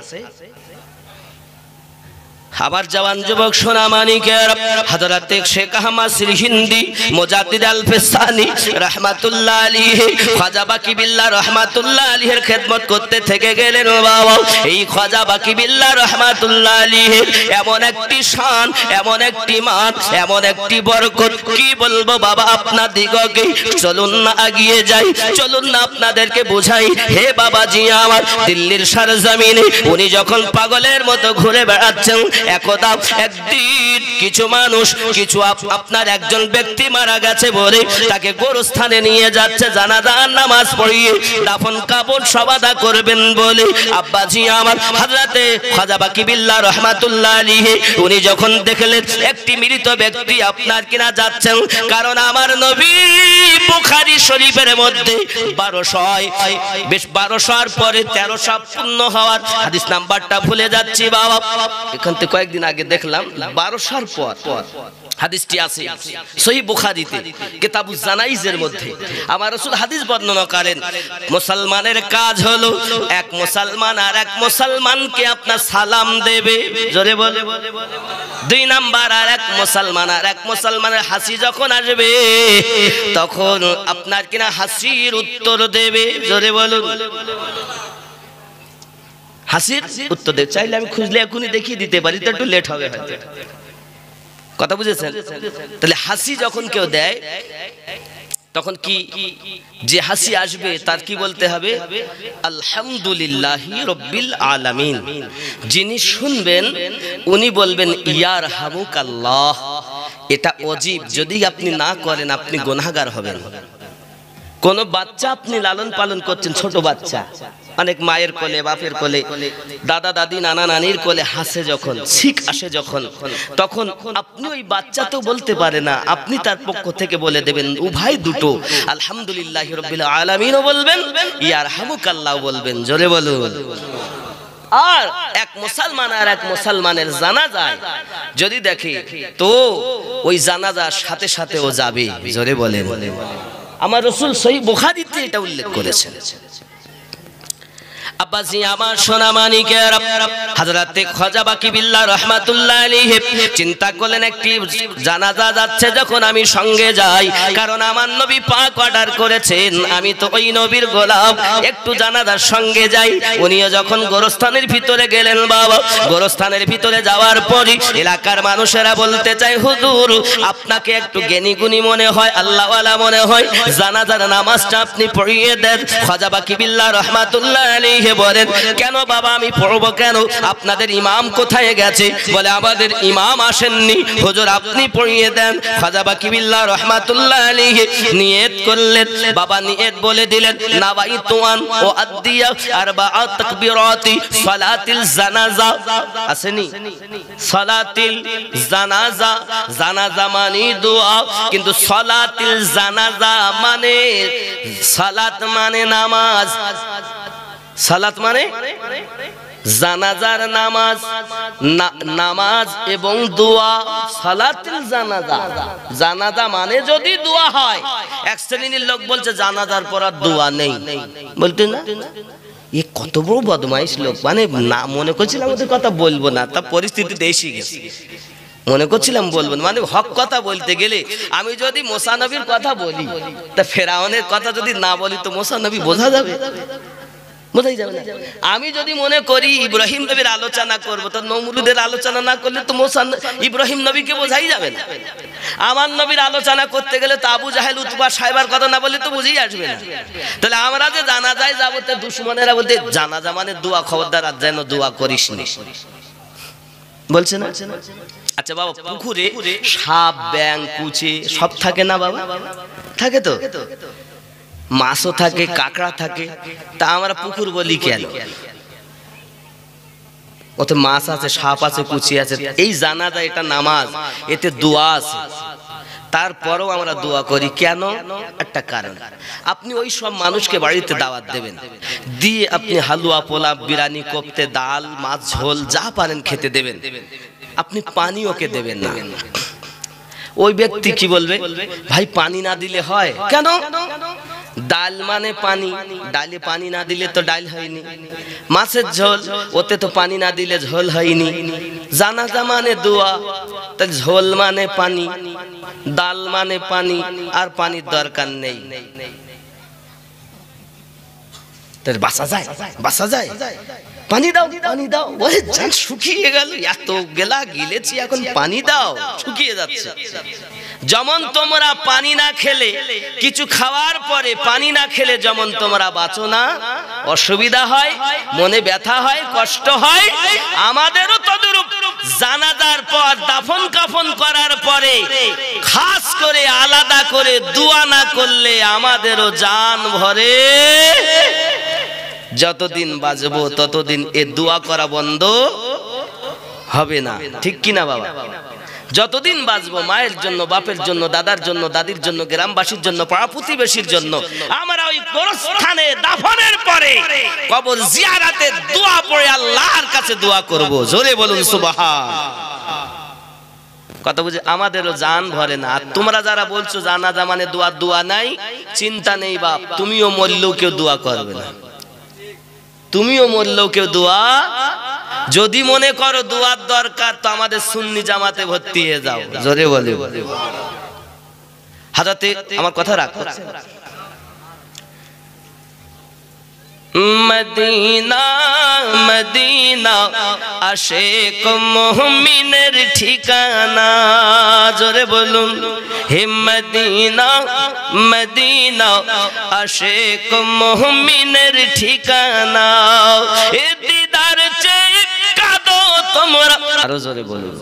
আমার জওয়ান যুবক সোনা মানিকের হযরত শেখ আহমদ সিরহিন্দি মুজাদ্দিদ আল ফিসানি রাহমাতুল্লাহ আলাইহি, খাজা বাকি বিল্লাহ রাহমাতুল্লাহ আলাইহির খেদমত করতে থেকে গেলেন। বাবা, এই খাজা বাকি বিল্লাহ রাহমাতুল্লাহ আলাইহি এমন একটি শান, এমন একটি মান, এমন একটি বরকত, কি বলবো বাবা আপনার দিগকে। চলুন না এগিয়ে যাই, চলুন না আপনাদেরকে বোঝাই। হে বাবাজি আমার, দিল্লির সরজমিনে উনি যখন পাগলের মতো ঘুরে বেড়াচ্ছেন, একদা একদিন কিছু মানুষ, কিছু আপনার একজন ব্যক্তি মারা গেছে বলে তাকে গোরস্থানে নিয়ে যাচ্ছে, জানাজার নামাজ পড়িয়ে দাফন কাফন সব আদা করবেন বলে। আব্বাজি আমার হযরতে খাজা বাকি বিল্লাহ রাহমাতুল্লাহ আলাইহি উনি যখন দেখলেন একটি মৃত ব্যক্তি আপনার কিনা যাচ্ছেন, কারণ আমার নবী বুখারী শরীফের মধ্যে 1200 পরে 1300 পূর্ণ হওয়ার হাদিস নাম্বারটা ভুলে যাচ্ছি বাবা, এখান থেকে কয়েকদিন আগে দেখলাম 1200 পর হাদিসটি আছে সহিহ বুখারীতে কিতাবুজ জানাইজের মধ্যে। আমার রাসূল হাদিস বর্ণনা করেন, মুসলমানের কাজ হলো এক মুসলমান আর এক মুসলমানকে আপনার সালাম দেবে, জোরে বলে। 2 নাম্বার, আর এক মুসলমানের হাসি যখন আসবে তখন আপনার কিনা হাসির উত্তর দেবে, জোরে বলুন। হাসির উত্তর দেবে। চাইলে আমি খুঁজলে এখনই দেখিয়ে দিতে পারি, তো একটু লেট হবে হয়তো। কথা বুঝেছেন? তাহলে হাসি যখন কেউ দেয় তখন কি, যে হাসি আসবে তার কি বলতে হবে? আলহামদুলিল্লাহি রাব্বিল আলামিন। যিনি শুনবেন উনি বলবেন ইয়ারহামুকাল্লাহ। এটা ওয়াজিব, যদি আপনি না করেন আপনি গুনাহগার হবেন। কোন বাচ্চা আপনি লালন পালন করছেন, ছোট বাচ্চা, অনেক মায়ের কোলে, বাপের কোলে, দাদা দাদি, নানা নানির কোলে হাসে যখন, ছিক আসে যখন, তখন আপনি ওই বাচ্চা তো বলতে পারে না, আপনি তার পক্ষ থেকে বলে দেবেন উভয় দুটো আলহামদুলিল্লাহি রাব্বিল আলামিনও বলবেন, ইয়ারহামুকাল্লাহ বলবেন। জোরে বলুন। আর এক মুসলমান আর এক মুসলমানের জানাজায় যদি দেখে তো ওই জানাজার সাথে সাথে ও যাবে। জোরে বলেন। আমার রাসূল সহিহ বুখারীতে এটা উল্লেখ করেছেন। আব্বাজি আমার সোনা মানিকের হযরতে খাজা বাকি বিল্লাহ রাহমাতুল্লাহ আলাইহি চিন্তা করলেন একটি জানাজা যাচ্ছে যখন আমি সঙ্গে যাই, কারণ আমার নবী পাক অর্ডার করেছেন আমি তো ওই নবীর গোলাম, একটু জানাজার সঙ্গে যাই। উনিও যখন গোরস্থানের ভিতরে গেলেন বাবা, গোরস্থানের ভিতরে যাওয়ার পরই এলাকার মানুষেরা বলতে চায় হুজুর আপনাকে একটু জ্ঞানী গুণী মনে হয়, আল্লাহওয়ালা মনে হয়, জানাজার নামাজটা আপনি পড়িয়ে দেন। খাজা বাকি বিল্লাহ রাহমাতুল্লাহ আলাইহি বলেন কেন বাবা আমি পড়বো কেন, আপনাদের ইমাম কোথায় গেছে? বলে আমাদের ইমাম আসেননি, হুজুর আপনি পড়িয়ে দেন। খাজা বাকি বিল্লাহ রাহমাতুল্লাহ আলাইহি নিয়ত করলেন, বাবা নিয়ত বলে দিলেন নাওয়াইতু আন ও আদিয়া আরবাআ তাকবীরাতি সালাতিল জানাজা। আসেনি সালাতিল জানাজা, জানাজা মানে দোয়া, কিন্তু সালাতিল জানাজা মানে সালাত মানে নামাজ, সালাত মানে জানাজার নামাজ, নামাজ এবং দোয়া। সালাতুল জানাজা, জানাজা মানে যদি দোয়া হয়। এক শ্রেণীর লোক বলছে জানাজার পর আর দোয়া নেই, বলতে না এ কত বড় বদমাইশ লোক, মানে না মনে করছিলাম ওদের কথা বলবো না, তা পরিস্থিতিতে এসে গেছে, মনে করছিলাম বলবো না, মানে হক কথা বলতে গেলে আমি যদি মুসা নবীর কথা বলি তা ফেরাউনের কথা যদি না বলি তো মুসা নবী বোঝা যাবে? বোঝাই যাবে না। আমি যদি মনে করি ইব্রাহিম নবীর আলোচনা করবো তো নমরুদের আলোচনা না করলে তো মুসা ইব্রাহিম নবীকে বোঝাই যাবে না। আমার নবীর আলোচনা করতে গেলে তো আবু জাহেল উতবা সাহেবার কথা না বললে তো বুঝেই আসবে না। তাহলে আমরা যে জানাজায় যাবো তো দুশমনেরা বলতে জানাজা মানে দোয়া, খবরদার আর যেন দোয়া করিস না বলছে না। আচ্ছা বাবা পুকুরে সাপ, ব্যাঙ, কুচে সব থাকে না বাবা? থাকে তো, মাছও থাকে, কাঁকড়া থাকে, তা আমরা পুকুর বলি কেন? ওতে মাছ আছে, সাপ আছে, কুচি আছে। এই জানাজা এটা নামাজ, এতে দোয়া আছে, তারপরেও আমরা দোয়া করি কেন? একটা কারণ, আপনি ওই সব মানুষকে বাড়িতে দাওয়াত দেবেন, দিয়ে আপনি হালুয়া, পোলাও, বিরিয়ানি, কোফতে, ডাল, মাছ ঝোল যা পারেন খেতে দেবেন, আপনি পানি ওকে দেবেন না। ওই ব্যক্তি কি বলবে, ভাই পানি না দিলে হয় কেন? ডাল মানে পানি, ডালে পানি না দিলে তো ডাল হয়নি। মাছের ঝোল, ওতে তো পানি না দিলে ঝোল হয়নি। জানাজা মানে দোয়া, তাহলে ঝোল মানে পানি, ডাল মানে পানি, আর পানির দরকার নেই। তাহলে বাঁচা যায়, বাঁচা যায়, পানি দাও, পানি দাও। ওরে জান শুকিয়ে গেল, এত গেলা গিলেছি, এখন পানি দাও, শুকিয়ে যাচ্ছে। যেমন তোমরা পানি না খেলে, কিছু খাওয়ার পরে পানি না খেলে যেমন তোমরা বাঁচো না, অসুবিধা হয়, মনে ব্যথা হয়, কষ্ট হয়, আমাদেরও তদরূপ জানাজার পর দাফন কাফন করার পরে খাস করে আলাদা করে দোয়া না করলে আমাদেরও জান ভরে। যতদিন বাঁচবো ততদিন এ দোয়া করা বন্ধ হবে না, ঠিক কিনা বাবা? যতদিন বাঁচবো মায়ের জন্য, বাপের জন্য, দাদার জন্য, দাদির জন্য, গ্রামবাসীর জন্য, পাড়া প্রতিবেশীর জন্য আমরা ওই গোরস্থানে দাফনের পরে কবর জিয়ারাতে দোয়া পড়ে আল্লাহর কাছে দোয়া করব। জোরে বলুন সুবহান। কথা বুঝে? আমাদেরও জান ভরে না। আর তোমরা যারা বলছো জানাজা মানে দোয়া, দোয়া নাই, চিন্তা নেই বাপ, তুমিও মরলেও কেউ দোয়া করবে না, তুমিও মরলেও কেউ দোয়া। যদি মনে করো দোয়ার দরকার তো আমাদের সুন্নি জামাতে ভর্তি হয়ে যাও। জোরে বলে হাজরাতে, আমার কথা রাখো, মদিনা মদিনা আশিক মুমিনের ঠিকানা। জোরে বলুন, হে মদিনা মদিনা আশিক মুমিনের ঠিকানা, এ দিদার চেয়ে কাঁদো তোমরা। আরো জোরে বলুন।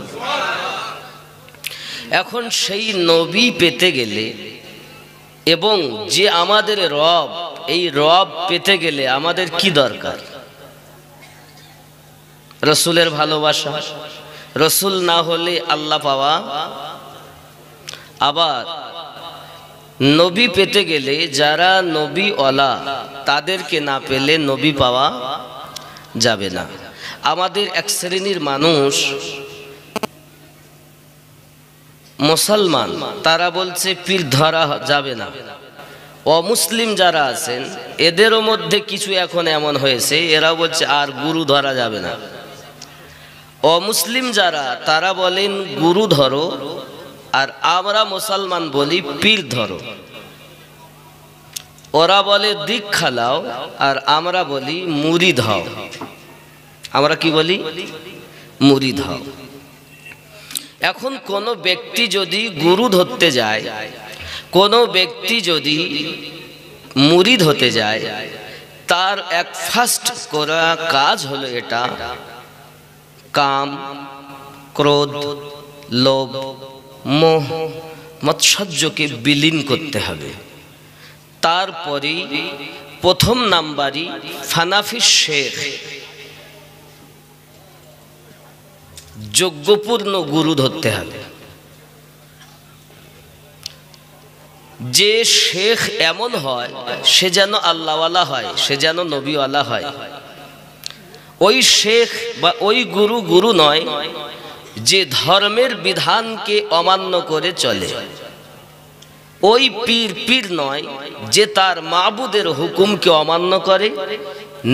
এখন সেই নবী পেতে গেলে এবং যে আমাদের রব, এই রব পেতে গেলে আমাদের কি দরকার? রসুলের ভালোবাসা। রসুল না হলে আল্লাহ পাওয়া। আবার নবী পেতে গেলে যারা নবী ওয়ালা তাদেরকে না পেলে নবী পাওয়া যাবে না। আমাদের এক শ্রেণীর মানুষ মুসলমান, তারা বলছে পীর ধরা যাবে না। অমুসলিম যারা আছেন এদেরও মধ্যে কিছু এখন এমন হয়েছে, এরা বলছে আর গুরু ধরা যাবে না। অমুসলিম যারা তারা বলেন গুরু ধরো, আর আমরা মুসলমান বলি পীর ধরো। ওরা বলে দীক্ষা লাও, আর আমরা বলি মুরিদ হও। আমরা কি বলি? মুরিদ হও। এখন কোন ব্যক্তি যদি গুরু ধরতে যায়, কোন ব্যক্তি যদি মুরিদ হতে যায়, তার এক ফার্স্ট করা কাজ হলো এটা, কাম, ক্রোধ, লোভ, মোহ, মৎসর্যকে বিলীন করতে হবে। তারপরে প্রথম নাম্বারই ফানাফি শেখ, যোগ্যপূর্ণ গুরু ধরতে হবে। যে শেখ এমন হয় সে যেন আল্লাহওয়ালা হয়, সে যেন নবীওয়ালা হয়। ওই শেখ বা ওই গুরু গুরু নয় যে ধর্মের বিধানকে অমান্য করে চলে। ওই পীর পীর নয় যে তার মাবুদের হুকুমকে অমান্য করে,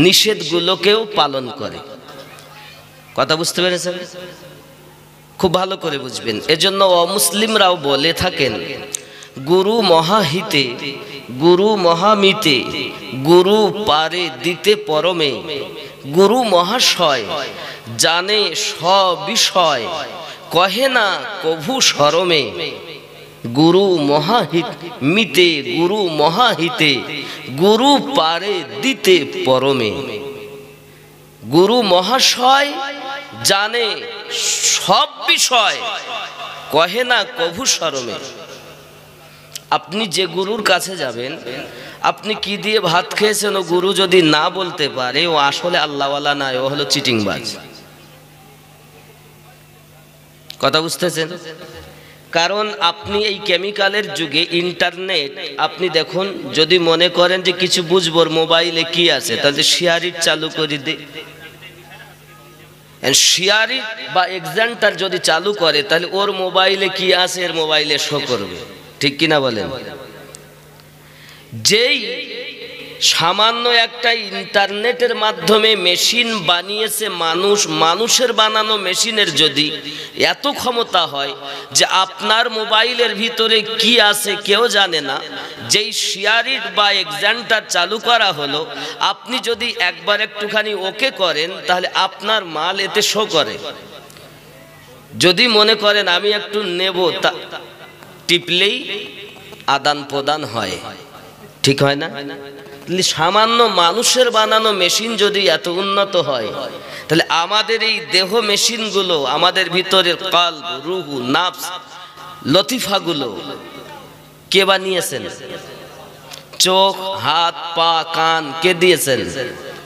নিষেধগুলোকেও পালন করে। কথা বুঝতে পেরেছেন? খুব ভালো করে বুঝবেন। এজন্য অমুসলিমরাও বলে থাকেন গুরু মহাহিতে, গুরু মহামিতে, গুরু পারে দিতে পরমে, গুরু মহাশয় জানে সবিষয়, কহে না কভু শরমে। গুরু মহাহিত মিতে, গুরু মহাহিতে, গুরু পারে দিতে পরমে। গুরু মহাশয় জানে সব বিষয়, কহে না কভু শরমে। আপনি যে গুরুর কাছে যাবেন, আপনি কি দিয়ে ভাত খেয়েছেন ও গুরু যদি না বলতে পারে, ও আসলে আল্লাহওয়ালা না, ও হলো চিটিংবাজ। কথা বুঝতেছেন? কারণ আপনি এই কেমিক্যালের যুগে, ইন্টারনেট, আপনি দেখুন, যদি মনে করেন যে কিছু বুঝবো মোবাইলে কি আছে, তাহলে শেয়ারিট চালু করে দে। শেয়ারিট বা এক্সান্টার যদি চালু করে, তাহলে ওর মোবাইলে কি আছে এর মোবাইলে শো করবে। ঠিক কিনা বলেন? যেই সামান্য একটা ইন্টারনেটের মাধ্যমে মেশিন বানিয়েছে মানুষ, মানুষের বানানো মেশিনের যদি এত ক্ষমতা হয় যে আপনার মোবাইলের ভিতরে কি আছে কেউ জানে না, যেই শেয়ারিট বা এক্সান্টার চালু করা হলো, আপনি যদি একবার একটুখানি ওকে করেন, তাহলে আপনার মাল এতে শো করে। যদি মনে করেন আমি একটু নেব, তা টিপলেই আদান প্রদান হয়। ঠিক হয় না? সামান্য মানুষের বানানো মেশিন যদি এত উন্নত হয়, তাহলে আমাদের এই দেহ মেশিনগুলো, আমাদের ভিতরের কলব, রূহ, নাফস, লতিফাগুলো কে বানিয়েছেন? চোখ, হাত, পা, কান কে দিয়েছেন?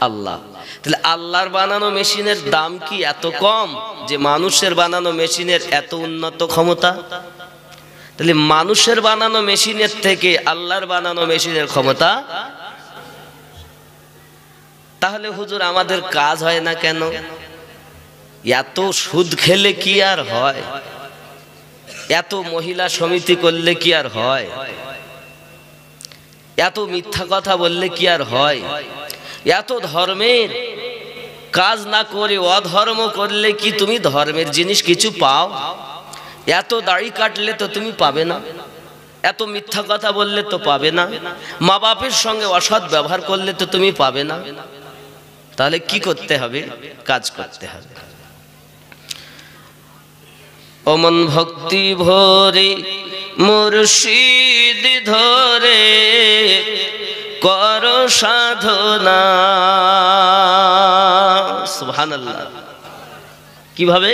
আল্লাহ। তাহলে আল্লাহর বানানো মেশিনের দাম কি এত কম যে মানুষের বানানো মেশিনের এত উন্নত ক্ষমতা? তাহলে মানুষের বানানো মেশিনের থেকে আল্লাহর বানানো মেশিনের ক্ষমতা। তাহলে হুজুর আমাদের কাজ হয় না কেন? এত সুদ খেলে কি আর হয়? এত মহিলা সমিতি করলে কি আর হয়? এত মিথ্যা কথা বললে কি আর হয়? এত ধর্মের কাজ না করে অধর্ম করলে কি তুমি ধর্মের জিনিস কিছু পাও? এত দাড়ি কাটলে তো তুমি পাবে না, এত মিথ্যা কথা বললে তো পাবে না, মা বাপের সঙ্গে অসৎ ব্যবহার করলে তো তুমি পাবে না। তাহলে কি করতে হবে? কাজ করতে হবে। অমন ভক্তি ভরে মুর্শিদ ধরে কর সাধনা। সুবহানাল্লাহ। কি কিভাবে?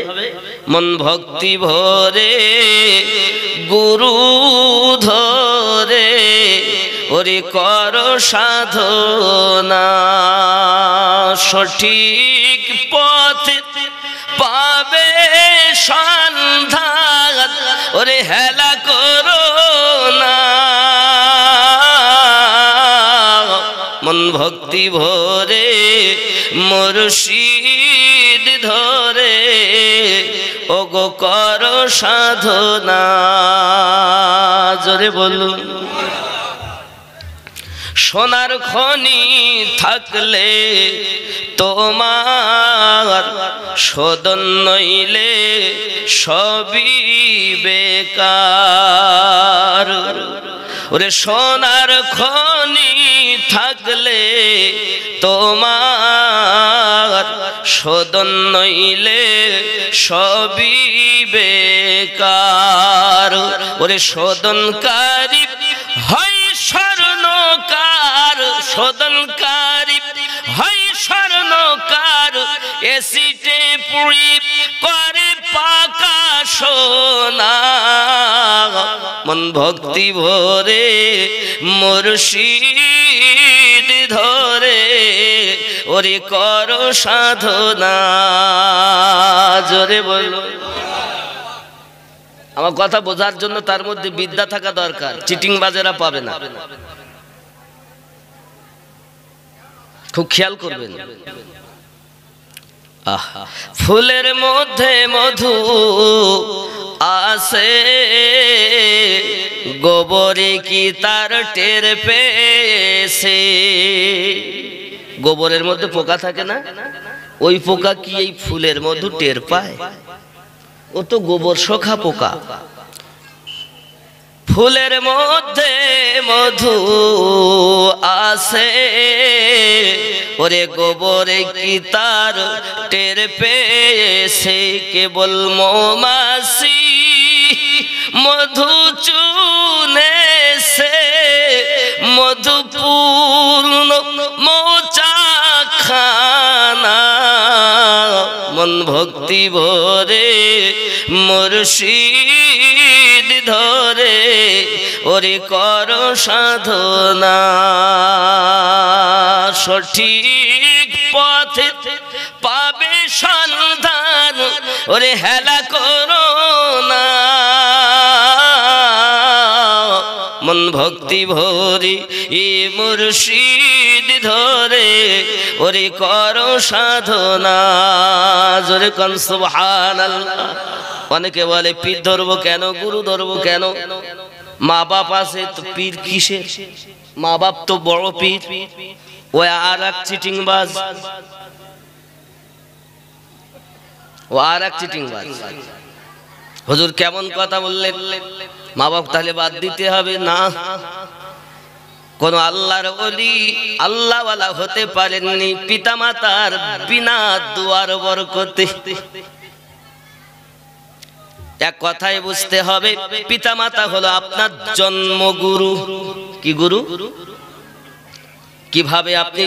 মন ভক্তি ভরে গুরু ধরে ওরে কর সাধনা, সঠিক পথে পাবে সন্ধান, ওরে হেলা করো না। মন ভক্তি ভরে মুর্শিদ ধরে ওগো কর সাধনা। জোরে বলুন। সোনার খনি থাকলে তোমার শোধন নইলে সবই বেকার। ওরে সোনার খনি থাকলে তোমার শোধন নইলে সবই বেকার। ওরে শোধনকারী হয় স্বর্ণকার, শোধনকারী হয় স্বর্ণকার, এসিটে পুরি করে পাকা সোনা। মন ভক্তি ভরে মুর্শিদ ধরে ওরে কর সাধনা। জোরে বলো। আমার কথা বোঝার জন্য তার মধ্যে বিদ্যা থাকা দরকার, চিটিং বাজেরা পাবে না, খুব খেয়াল করবেন। ফুলের মধ্যে মধু আছে, গোবরে কি তার টের পেয়েছে? গোবরের মধ্যে পোকা থাকে না, ওই পোকা কি এই ফুলের মধু টের পায়? ও তো গোবর শোখা পোকা। ফুলের মধ্যে মধু আছে, ওরে গোবরে কি তার টের পেয়েছে? কেবল মৌমাছি মধু চুনেছে, মধুপূর্ণ মৌচাখানা। মন ভক্তি ভরে মুর্শিদ ধরে ওরে কর সাধনা, সঠিক পথে পাবে সন্ধান, ওরে হেলা করো না। মন ভক্তি ভরে এ মুর্শিদ ধরে ওরে কর সাধনা। জোরে কোন সুবহানাল্লাহ। অনেকে বলে পীর ধরবো কেন, গুরু ধরবো কেন? মা বাপ আছে তো পীর কিসের? মা বাপ তো বড় পীর। ওই আর এক চিটিংবাজ, ও আর এক চিটিংবাজ। হুজুর কেমন কথা বললেন, মা বাপ তাহলে বাদ দিতে হবে না? কোন আল্লাহর ওলি আল্লাহওয়ালা হতে পারেননি পিতামাতার বিনা দুয়ার বরকতে। এক কথায় বুঝতে হবে, পিতামাতা হলো আপনার জন্মগুরু। কি গুরু? কিভাবে আপনি